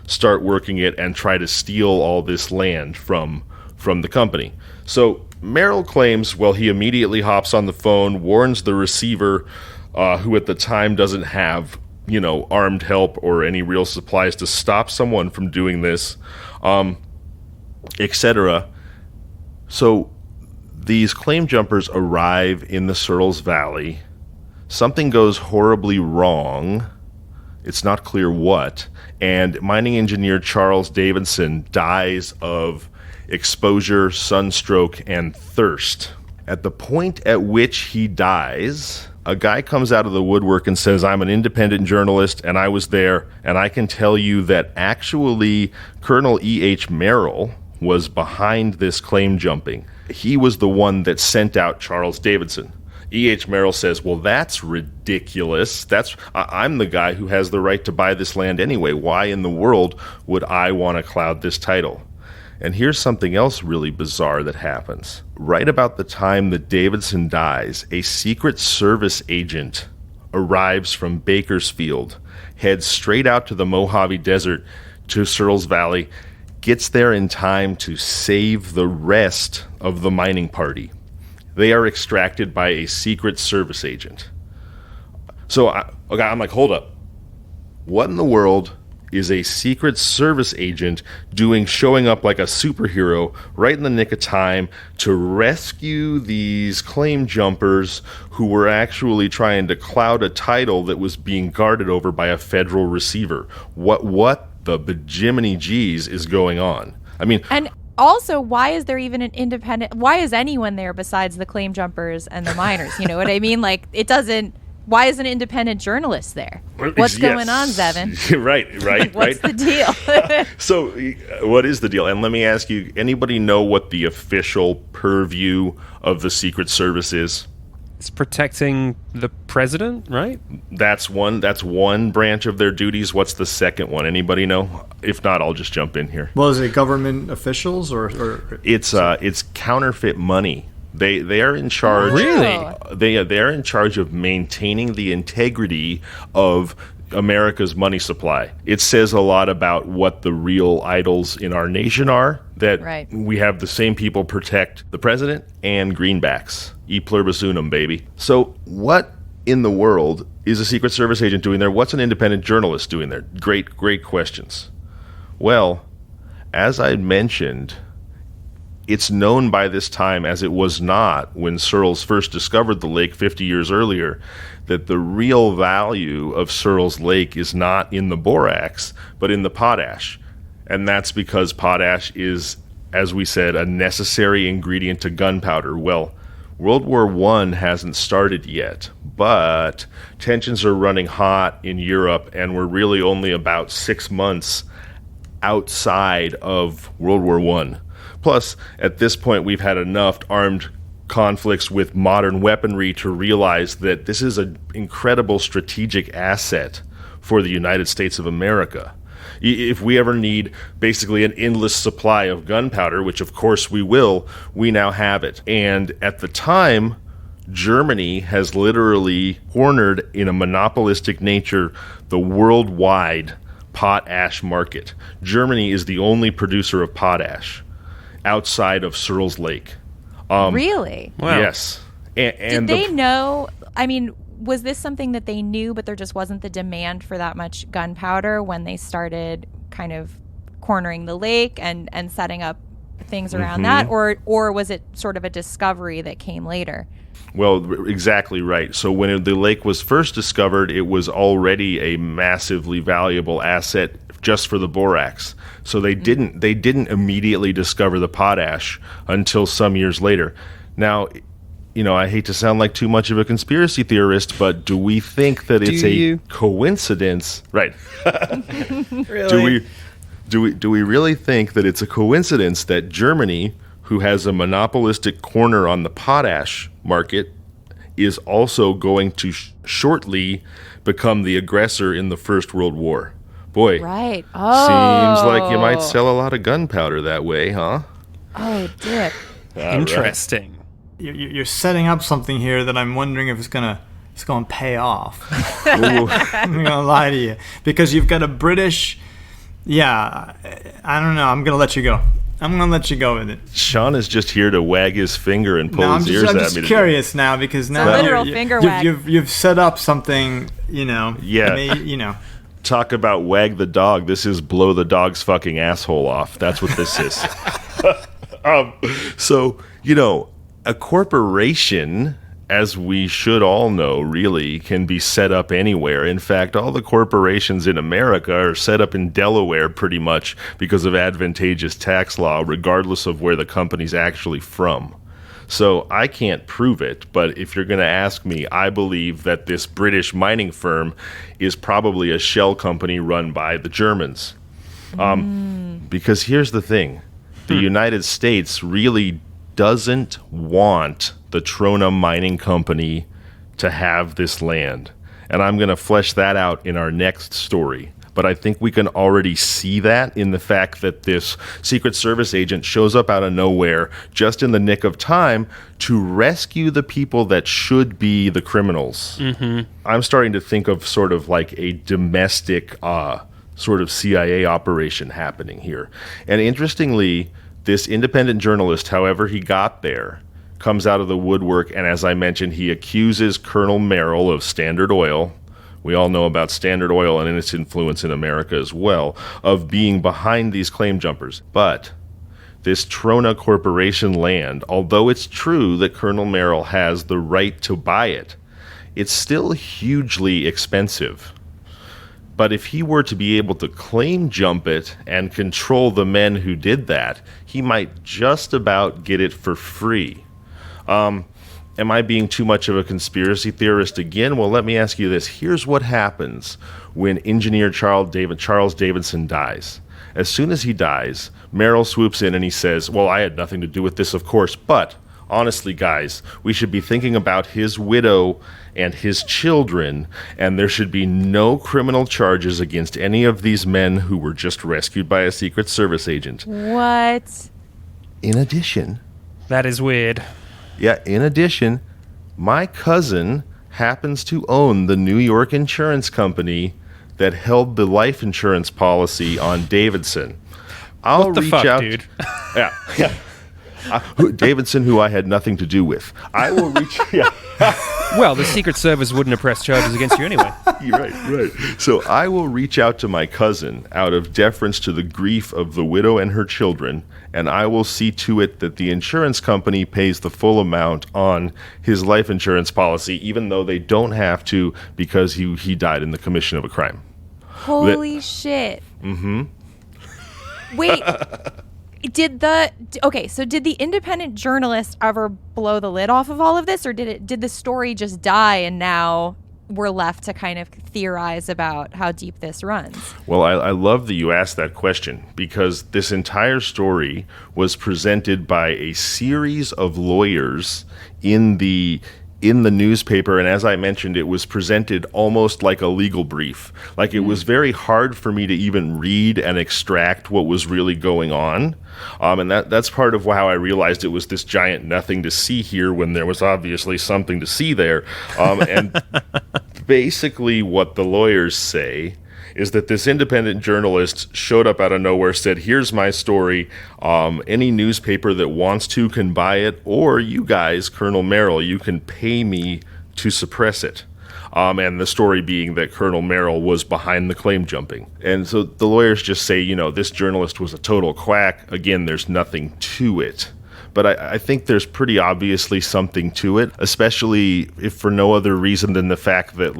C: start working it, and try to steal all this land from the company. So Merrill claims, well, he immediately hops on the phone, warns the receiver, who at the time doesn't have, armed help or any real supplies to stop someone from doing this, etc. So these claim jumpers arrive in the Searles Valley. Something goes horribly wrong. It's not clear what. And mining engineer Charles Davidson dies of exposure, sunstroke, and thirst. At the point at which he dies, a guy comes out of the woodwork and says, I'm an independent journalist, and I was there, and I can tell you that actually Colonel E.H. Merrill was behind this claim jumping. He was the one that sent out Charles Davidson. E.H. Merrill says, well, that's ridiculous. I'm the guy who has the right to buy this land anyway. Why in the world would I want to cloud this title? And here's something else really bizarre that happens. Right about the time that Davidson dies, a Secret Service agent arrives from Bakersfield, heads straight out to the Mojave Desert to Searles Valley, gets there in time to save the rest of the mining party. They are extracted by a Secret Service agent. So I'm like, hold up. What in the world is a Secret Service agent showing up like a superhero right in the nick of time to rescue these claim jumpers who were actually trying to cloud a title that was being guarded over by a federal receiver? What the bejiminy G's is going on? I mean...
F: And also, why is there even an independent... Why is anyone there besides the claim jumpers and the miners? You know what I mean? Like, it doesn't... Why is an independent journalist there? What's going on, Zevon?
C: right.
F: What's the deal?
C: So, what is the deal? And let me ask you, anybody know what the official purview of the Secret Service is?
D: It's protecting the president, right?
C: That's one branch of their duties. What's the second one? Anybody know? If not, I'll just jump in here.
E: Well, is it government officials or?
C: It's counterfeit money. They are in charge.
D: Really?
C: They are in charge of maintaining the integrity of America's money supply. It says a lot about what the real idols in our nation are, that we have the same people protect the president and greenbacks. E pluribus unum, baby. So what in the world is a Secret Service agent doing there? What's an independent journalist doing there? Great questions. Well, as I mentioned, it's known by this time, as it was not when Searles first discovered the lake 50 years earlier, that the real value of Searles Lake is not in the borax, but in the potash. And that's because potash is, as we said, a necessary ingredient to gunpowder. Well, World War I hasn't started yet, but tensions are running hot in Europe, and we're really only about 6 months outside of World War I. Plus, at this point, we've had enough armed conflicts with modern weaponry to realize that this is an incredible strategic asset for the United States of America. If we ever need basically an endless supply of gunpowder, which of course we will, we now have it. And at the time, Germany has literally cornered in a monopolistic nature the worldwide potash market. Germany is the only producer of potash outside of Searles Lake.
F: Really?
D: Wow.
C: Yes. And
F: did they know? I mean, was this something that they knew, but there just wasn't the demand for that much gunpowder when they started kind of cornering the lake and setting up things around that? Or was it sort of a discovery that came later?
C: Well, exactly right. So when the lake was first discovered, it was already a massively valuable asset just for the borax. So they didn't immediately discover the potash until some years later. Now, I hate to sound like too much of a conspiracy theorist, but do we think that it's a coincidence? Right.
E: Really?
C: Do we really think that it's a coincidence that Germany, who has a monopolistic corner on the potash market, is also going to shortly become the aggressor in the First World War? Boy,
F: Right.
C: seems like you might sell a lot of gunpowder that way, huh?
F: Oh, dip.
D: Interesting.
E: You're setting up something here that I'm wondering if it's gonna pay off.
C: Ooh.
E: I'm gonna lie to you, because you've got a British. Yeah, I don't know. I'm gonna let you go. I'm gonna let you go with it.
C: Sean is just here to wag his finger and pull his ears
E: I'm
C: at
E: just
C: me.
E: curious now, because now
F: literal finger wag.
E: you've set up something.
C: Yeah. Talk about wag the dog. This is blow the dog's fucking asshole off. That's what this is. So, a corporation, as we should all know, really can be set up anywhere. In fact, all the corporations in America are set up in Delaware pretty much because of advantageous tax law, regardless of where the company's actually from. So I can't prove it, but if you're going to ask me, I believe that this British mining firm is probably a shell company run by the Germans. Because here's the thing. The United States really doesn't want the Trona Mining Company to have this land. And I'm going to flesh that out in our next story. But I think we can already see that in the fact that this Secret Service agent shows up out of nowhere just in the nick of time to rescue the people that should be the criminals. Mm-hmm. I'm starting to think of sort of like a domestic sort of CIA operation happening here. And interestingly, this independent journalist, however he got there, comes out of the woodwork, and as I mentioned, he accuses Colonel Merrill of Standard Oil. We all know about Standard Oil and its influence in America as well, of being behind these claim jumpers. But this Trona Corporation land, although it's true that Colonel Merrill has the right to buy it, it's still hugely expensive. But if he were to be able to claim jump it and control the men who did that, he might just about get it for free. Am I being too much of a conspiracy theorist again? Well, let me ask you this. Here's what happens when engineer Charles Davidson dies. As soon as he dies, Merrill swoops in and he says, well, I had nothing to do with this, of course, but honestly, guys, we should be thinking about his widow and his children, and there should be no criminal charges against any of these men who were just rescued by a Secret Service agent.
F: What?
C: In addition...
D: That is weird.
C: Yeah, in addition, my cousin happens to own the New York insurance company that held the life insurance policy on Davidson. I'll
D: what the
C: reach
D: fuck,
C: out,
D: dude?
C: Yeah. Davidson, who I had nothing to do with. I will reach. Yeah.
D: Well, the Secret Service wouldn't have pressed charges against you anyway.
C: Right. So I will reach out to my cousin out of deference to the grief of the widow and her children, and I will see to it that the insurance company pays the full amount on his life insurance policy, even though they don't have to because he died in the commission of a crime.
F: Holy shit. Mm-hmm. Wait. Did the independent journalist ever blow the lid off of all of this, or did the story just die and now we're left to kind of theorize about how deep this runs?
C: Well, I love that you asked that question, because this entire story was presented by a series of lawyers in the newspaper, and as I mentioned, it was presented almost like a legal brief. Like, it was very hard for me to even read and extract what was really going on. And that's part of how I realized it was this giant nothing to see here when there was obviously something to see there. And basically what the lawyers say is that this independent journalist showed up out of nowhere, said, here's my story. Any newspaper that wants to can buy it, or you guys, Colonel Merrill, you can pay me to suppress it. And the story being that Colonel Merrill was behind the claim jumping. And so the lawyers just say, this journalist was a total quack. Again, there's nothing to it. But I think there's pretty obviously something to it, especially if for no other reason than the fact that,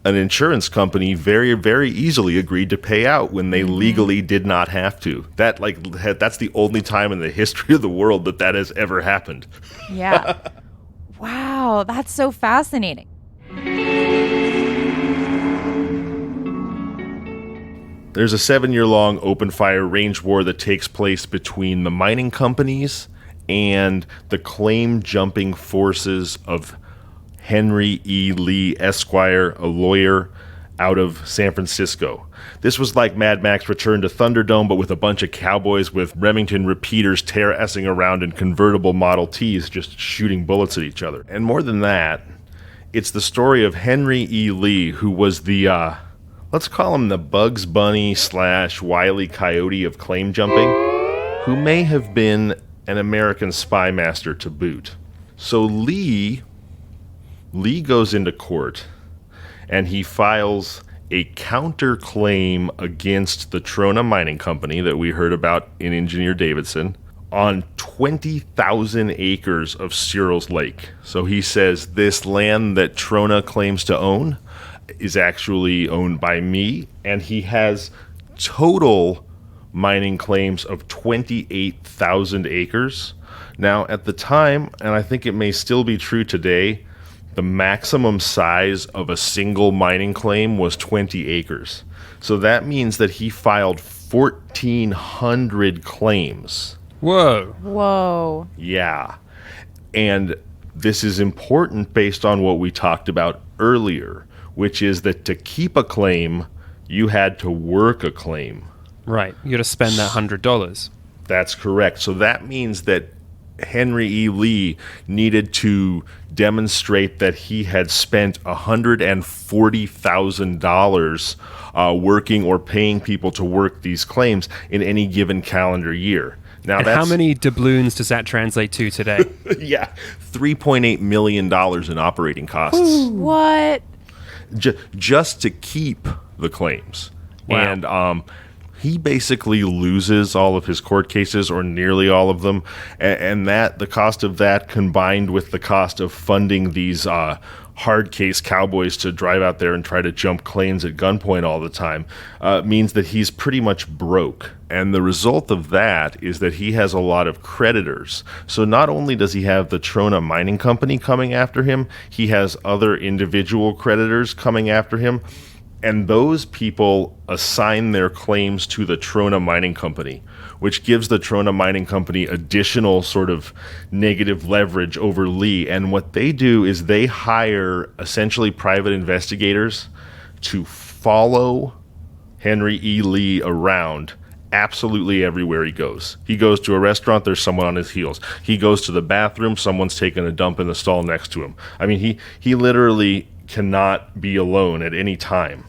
C: an insurance company very, very easily agreed to pay out when they legally did not have to. That's the only time in the history of the world that has ever happened.
F: Yeah. Wow, that's so fascinating.
C: There's a 7-year-long open-fire range war that takes place between the mining companies and the claim-jumping forces of Henry E. Lee, Esquire, a lawyer out of San Francisco. This was like Mad Max Return to Thunderdome, but with a bunch of cowboys with Remington repeaters terracing around in convertible Model Ts, just shooting bullets at each other. And more than that, it's the story of Henry E. Lee, who was the, let's call him the Bugs Bunny / Wile E. Coyote of claim jumping, who may have been an American spy master to boot. So Lee goes into court and he files a counterclaim against the Trona Mining Company that we heard about in Engineer Davidson on 20,000 acres of Searles Lake. So he says this land that Trona claims to own is actually owned by me, and he has total mining claims of 28,000 acres. Now, at the time, and I think it may still be true today, the maximum size of a single mining claim was 20 acres. So that means that he filed 1,400 claims.
F: Whoa.
C: Yeah. And this is important based on what we talked about earlier, which is that to keep a claim, you had to work a claim.
D: Right. You got to spend that $100.
C: That's correct. So that means that Henry E. Lee needed to demonstrate that he had spent $140,000 working or paying people to work these claims in any given calendar year. Now,
D: And how many doubloons does that translate to today?
C: Yeah, $3.8 million in operating costs.
F: What?
C: Just to keep the claims.
D: Wow.
C: And he basically loses all of his court cases, or nearly all of them, and that the cost of that, combined with the cost of funding these hard case cowboys to drive out there and try to jump claims at gunpoint all the time, means that he's pretty much broke. And the result of that is that he has a lot of creditors. So not only does he have the Trona Mining Company coming after him, he has other individual creditors coming after him. And those people assign their claims to the Trona Mining Company, which gives the Trona Mining Company additional sort of negative leverage over Lee. And what they do is they hire essentially private investigators to follow Henry E. Lee around absolutely everywhere he goes. He goes to a restaurant, there's someone on his heels. He goes to the bathroom, someone's taking a dump in the stall next to him. I mean, he literally cannot be alone at any time.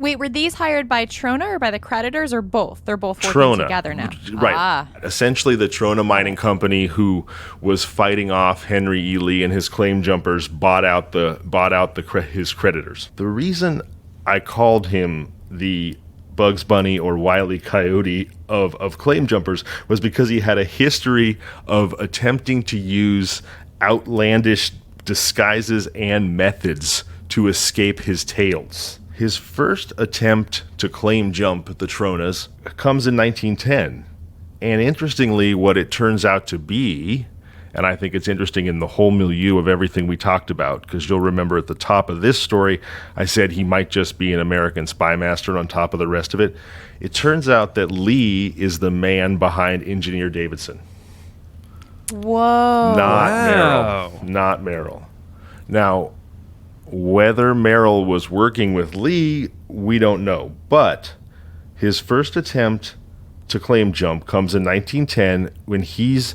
F: Wait, were these hired by Trona or by the creditors, or both? They're both working
C: Trona.
F: together now.
C: Right.
F: Ah.
C: Essentially, the Trona Mining Company, who was fighting off Henry E. Lee and his claim jumpers, bought out his creditors. The reason I called him the Bugs Bunny or Wile E. Coyote of claim jumpers was because he had a history of attempting to use outlandish disguises and methods to escape his tails. His first attempt to claim jump the Tronas comes in 1910. And interestingly, what it turns out to be, and I think it's interesting in the whole milieu of everything we talked about, because you'll remember at the top of this story, I said he might just be an American spy master on top of the rest of it. It turns out that Lee is the man behind Engineer Davidson.
F: Whoa.
C: Not Merrill. Now, whether Merrill was working with Lee, we don't know. But his first attempt to claim jump comes in 1910 when he's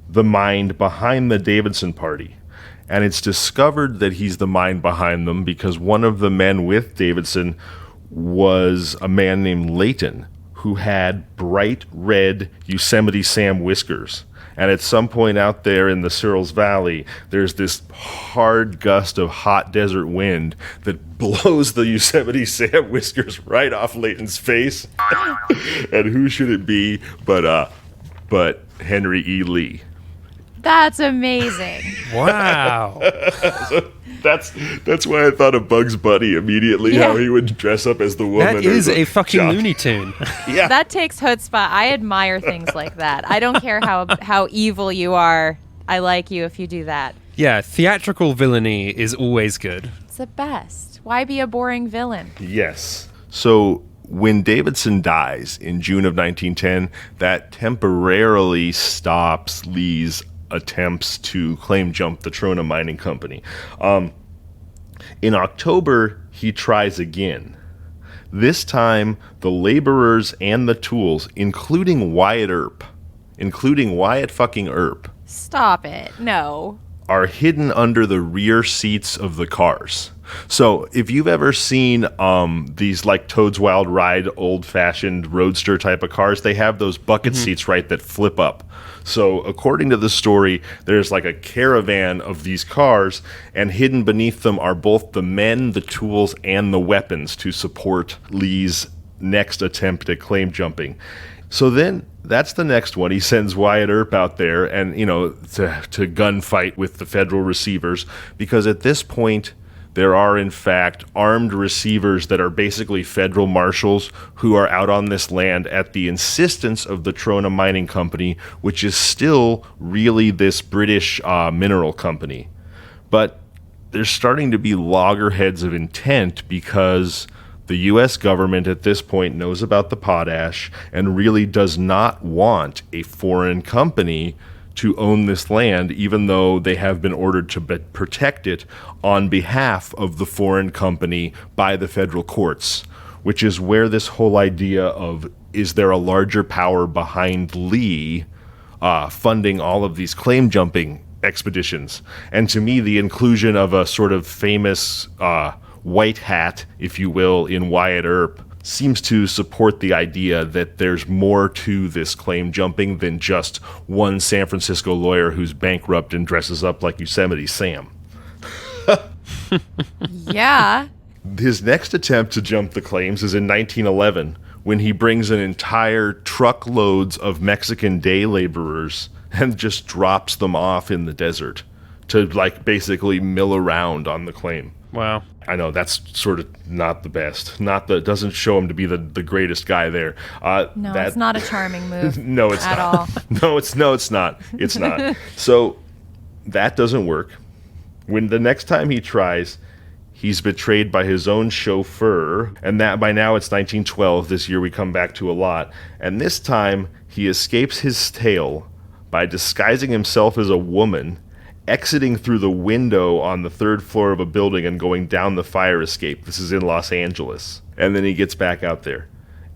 C: the mind behind the Davidson party. And it's discovered that he's the mind behind them because one of the men with Davidson was a man named Layton, who had bright red Yosemite Sam whiskers. And at some point out there in the Searles Valley, there's this hard gust of hot desert wind that blows the Yosemite Sam whiskers right off Layton's face. And who should it be but Henry E. Lee.
F: That's amazing.
D: Wow.
C: That's why I thought of Bugs Bunny immediately, how he would dress up as the woman.
D: That is
C: the
D: a fucking
C: jock.
D: Looney Tune.
C: Yeah.
F: That takes chutzpah. I admire things like that. I don't care how evil you are. I like you if you do that.
D: Yeah, theatrical villainy is always good.
F: It's the best. Why be a boring villain?
C: Yes. So when Davidson dies in June of 1910, that temporarily stops Lee's attempts to claim jump the Trona Mining Company. In October, he tries again. This time, the laborers and the tools, including Wyatt fucking Earp,
F: Stop it. No.
C: are hidden under the rear seats of the cars. So if you've ever seen these like Toad's Wild Ride old-fashioned roadster type of cars, they have those bucket seats, right, that flip up. So according to the story, there's like a caravan of these cars, and hidden beneath them are both the men, the tools, and the weapons to support Lee's next attempt at claim jumping. So then that's the next one. He sends Wyatt Earp out there and, to gunfight with the federal receivers, because at this point there are, in fact, armed receivers that are basically federal marshals who are out on this land at the insistence of the Trona Mining Company, which is still really this British mineral company. But there's starting to be loggerheads of intent because the U.S. government at this point knows about the potash and really does not want a foreign company to own this land, even though they have been ordered to protect it on behalf of the foreign company by the federal courts, which is where this whole idea of is there a larger power behind Lee funding all of these claim jumping expeditions. And to me, the inclusion of a sort of famous white hat, if you will, in Wyatt Earp seems to support the idea that there's more to this claim jumping than just one San Francisco lawyer who's bankrupt and dresses up like Yosemite Sam.
F: Yeah.
C: His next attempt to jump the claims is in 1911, when he brings an entire truckloads of Mexican day laborers and just drops them off in the desert to like basically mill around on the claim.
D: Wow.
C: I know that's sort of not the best. Doesn't show him to be the greatest guy there.
F: No, it's not a charming move.
C: No, it's
F: at
C: not.
F: all.
C: It's not. It's not. So that doesn't work. When the next time he tries, he's betrayed by his own chauffeur, and that by now it's 1912. This year we come back to a lot, and this time he escapes his tail by disguising himself as a woman, exiting through the window on the third floor of a building and going down the fire escape. This is in Los Angeles. And then he gets back out there.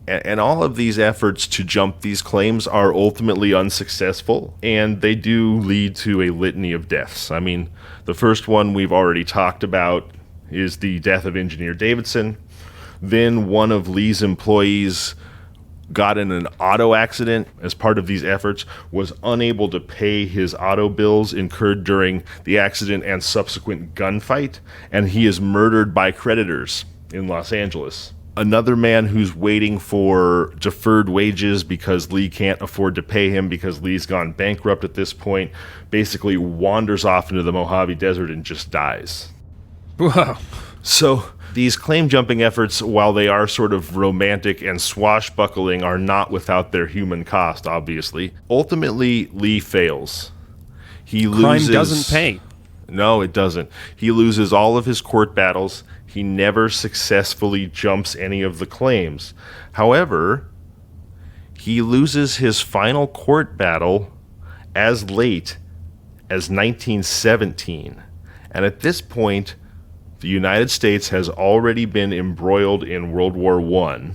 C: And all of these efforts to jump these claims are ultimately unsuccessful, and they do lead to a litany of deaths. I mean, the first one we've already talked about is the death of engineer Davidson. Then one of Lee's employees got in an auto accident as part of these efforts, was unable to pay his auto bills incurred during the accident and subsequent gunfight, and he is murdered by creditors in Los Angeles. Another man who's waiting for deferred wages because Lee can't afford to pay him because Lee's gone bankrupt at this point, basically wanders off into the Mojave Desert and just dies.
D: Whoa.
C: So these claim jumping efforts, while they are sort of romantic and swashbuckling, are not without their human cost, obviously. Ultimately, Lee fails. He loses.
D: Crime doesn't pay.
C: No, it doesn't. He loses all of his court battles. He never successfully jumps any of the claims. However, he loses his final court battle as late as 1917. And at this point, the United States has already been embroiled in World War I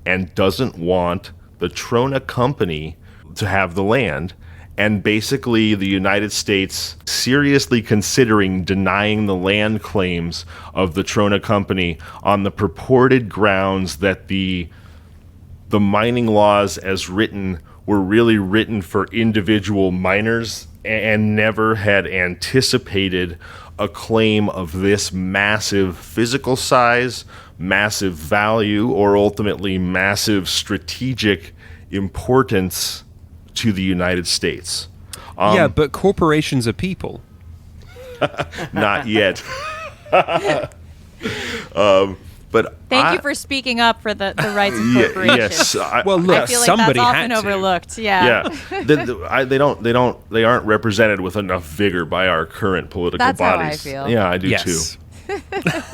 C: and doesn't want the Trona Company to have the land. And basically, the United States seriously considering denying the land claims of the Trona Company on the purported grounds that the mining laws as written were really written for individual miners and never had anticipated a claim of this massive physical size, massive value, or ultimately massive strategic importance to the United States.
D: Yeah, but corporations are people.
C: Not yet. But
F: Thank you for speaking up for the rights of corporations.
C: Yes.
D: Well, look,
F: I feel like
D: somebody
F: that's
D: had
F: often
D: to.
F: overlooked. Yeah.
C: They aren't represented with enough vigor by our current political
F: That's how I
C: bodies.
F: feel.
C: Yeah, I do
D: Yes.
C: too.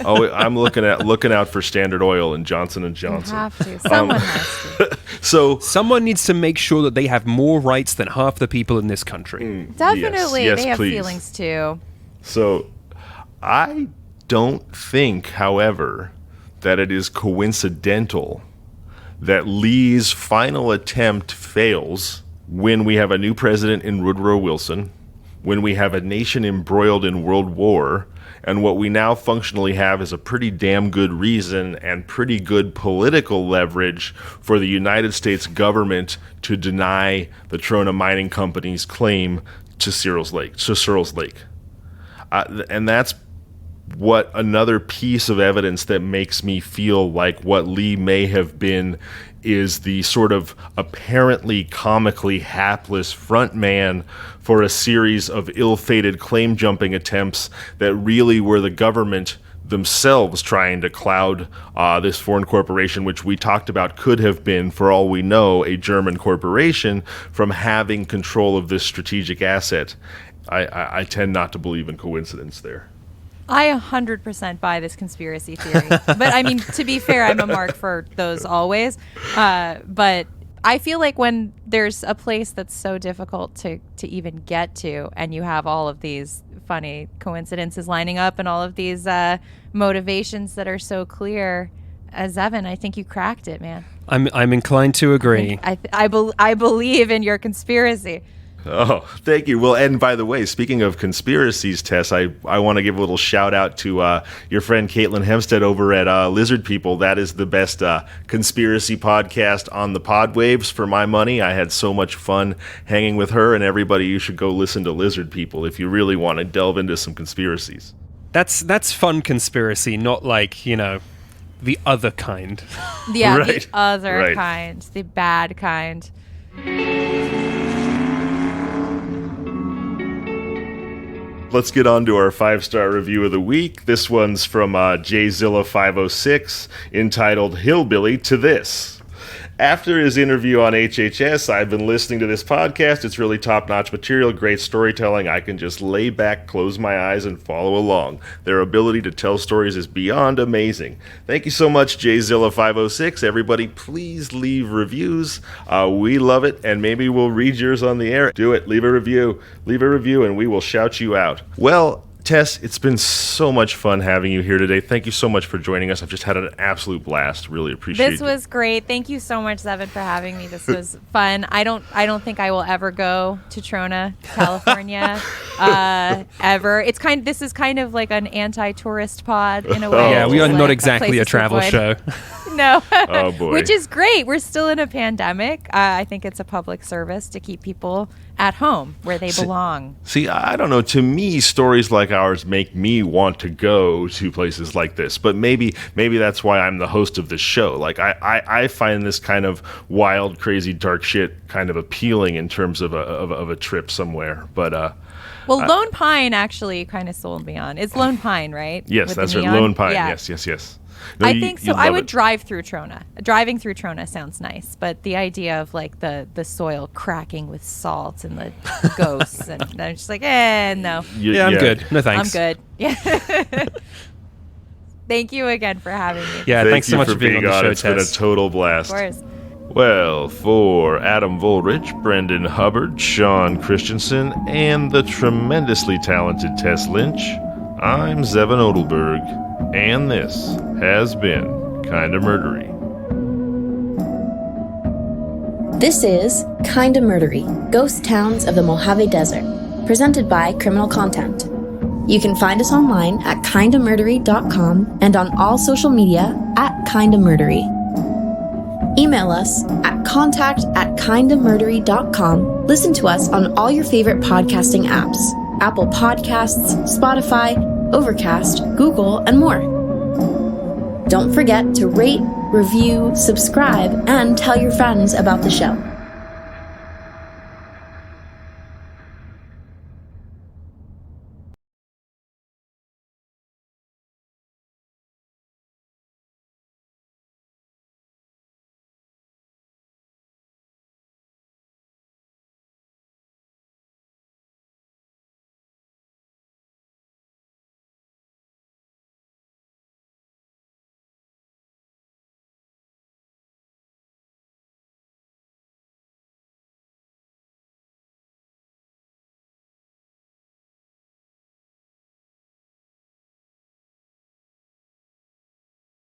C: Oh, I'm looking out for Standard Oil and Johnson and
F: You
C: Johnson.
F: have to. Someone has to.
C: So
D: Someone needs to make sure that they have more rights than half the people in this country.
F: Definitely.
C: yes,
F: they have
C: please.
F: feelings too.
C: So I don't think, however, that it is coincidental that Lee's final attempt fails when we have a new president in Woodrow Wilson, when we have a nation embroiled in World War, and what we now functionally have is a pretty damn good reason and pretty good political leverage for the United States government to deny the Trona Mining Company's claim to Searles Lake. And that's what another piece of evidence that makes me feel like what Lee may have been is the sort of apparently comically hapless front man for a series of ill-fated claim-jumping attempts that really were the government themselves trying to cloud this foreign corporation, which we talked about could have been, for all we know, a German corporation, from having control of this strategic asset. I tend not to believe in coincidence there.
F: I 100% buy this conspiracy theory. But I mean, to be fair, I'm a mark for those always. But I feel like when there's a place that's so difficult to even get to, and you have all of these funny coincidences lining up and all of these motivations that are so clear, Zevon, I think you cracked it, man.
D: I'm inclined to agree.
F: I believe in your conspiracy.
C: Oh, thank you. Well, and by the way, speaking of conspiracies, Tess, I want to give a little shout out to your friend Caitlin Hempstead over at Lizard People. That is the best conspiracy podcast on the pod waves for my money. I had so much fun hanging with her, and everybody, you should go listen to Lizard People if you really want to delve into some conspiracies.
D: That's fun conspiracy, not like, the other kind.
F: Yeah,
C: Right.
F: the other
C: Right.
F: kind, the bad kind.
C: Let's get on to our 5-star review of the week. This one's from JZilla506, entitled Hillbilly to This. After his interview on HHS, I've been listening to this podcast. It's really top-notch material, great storytelling. I can just lay back, close my eyes, and follow along. Their ability to tell stories is beyond amazing. Thank you so much, JZilla506. Everybody, please leave reviews. We love it, and maybe we'll read yours on the air. Do it. Leave a review, and we will shout you out. Well, Tess, it's been so much fun having you here today. Thank you so much for joining us. I've just had an absolute blast. Really appreciate it.
F: This was great. Thank you so much, Zevon, for having me. This was fun. I don't think I will ever go to Trona, California, ever. This is kind of like an anti-tourist pod in a way.
D: Yeah, we are
F: Just
D: not
F: like
D: exactly a
F: places to
D: travel
F: avoid.
D: show.
F: No.
C: Oh, boy.
F: Which is great. We're still in a pandemic. I think it's a public service to keep people at home where they belong.
C: See, I don't know. To me, stories like ours make me want to go to places like this. But maybe that's why I'm the host of this show. Like, I find this kind of wild, crazy, dark shit kind of appealing in terms of a trip somewhere. But
F: Well, Lone Pine actually kind of sold me on. It's Lone Pine, right?
C: yes,
F: With the
C: that's right.
F: neon?
C: Lone Pine.
F: Yeah.
C: Yes. No,
F: I
C: you-
F: think so.
C: you
F: I
C: love
F: would
C: it.
F: drive through Trona. Driving through Trona sounds nice, but the idea of like the soil cracking with salt and the ghosts, and I'm just like, no,
D: Yeah, I'm good. No thanks.
F: I'm good. Yeah. Thank you again for having me.
D: Yeah,
C: Thank
D: thanks so
C: you
D: much
C: for
D: for being on the show,
C: It's been a
D: Tess.
C: total blast.
F: Of course.
C: Well, for Adam Volrich, Brendan Hubbard, Sean Christensen, and the tremendously talented Tess Lynch, I'm Zevon Odelberg, and this has been Kinda Murdery.
A: This is Kinda Murdery, Ghost Towns of the Mojave Desert, presented by Criminal Content. You can find us online at kindamurdery.com and on all social media at Kinda Murdery. Email us at contact@kindamurdery.com. Listen to us on all your favorite podcasting apps: Apple Podcasts, Spotify, Overcast, Google, and more. Don't forget to rate, review, subscribe, and tell your friends about the show.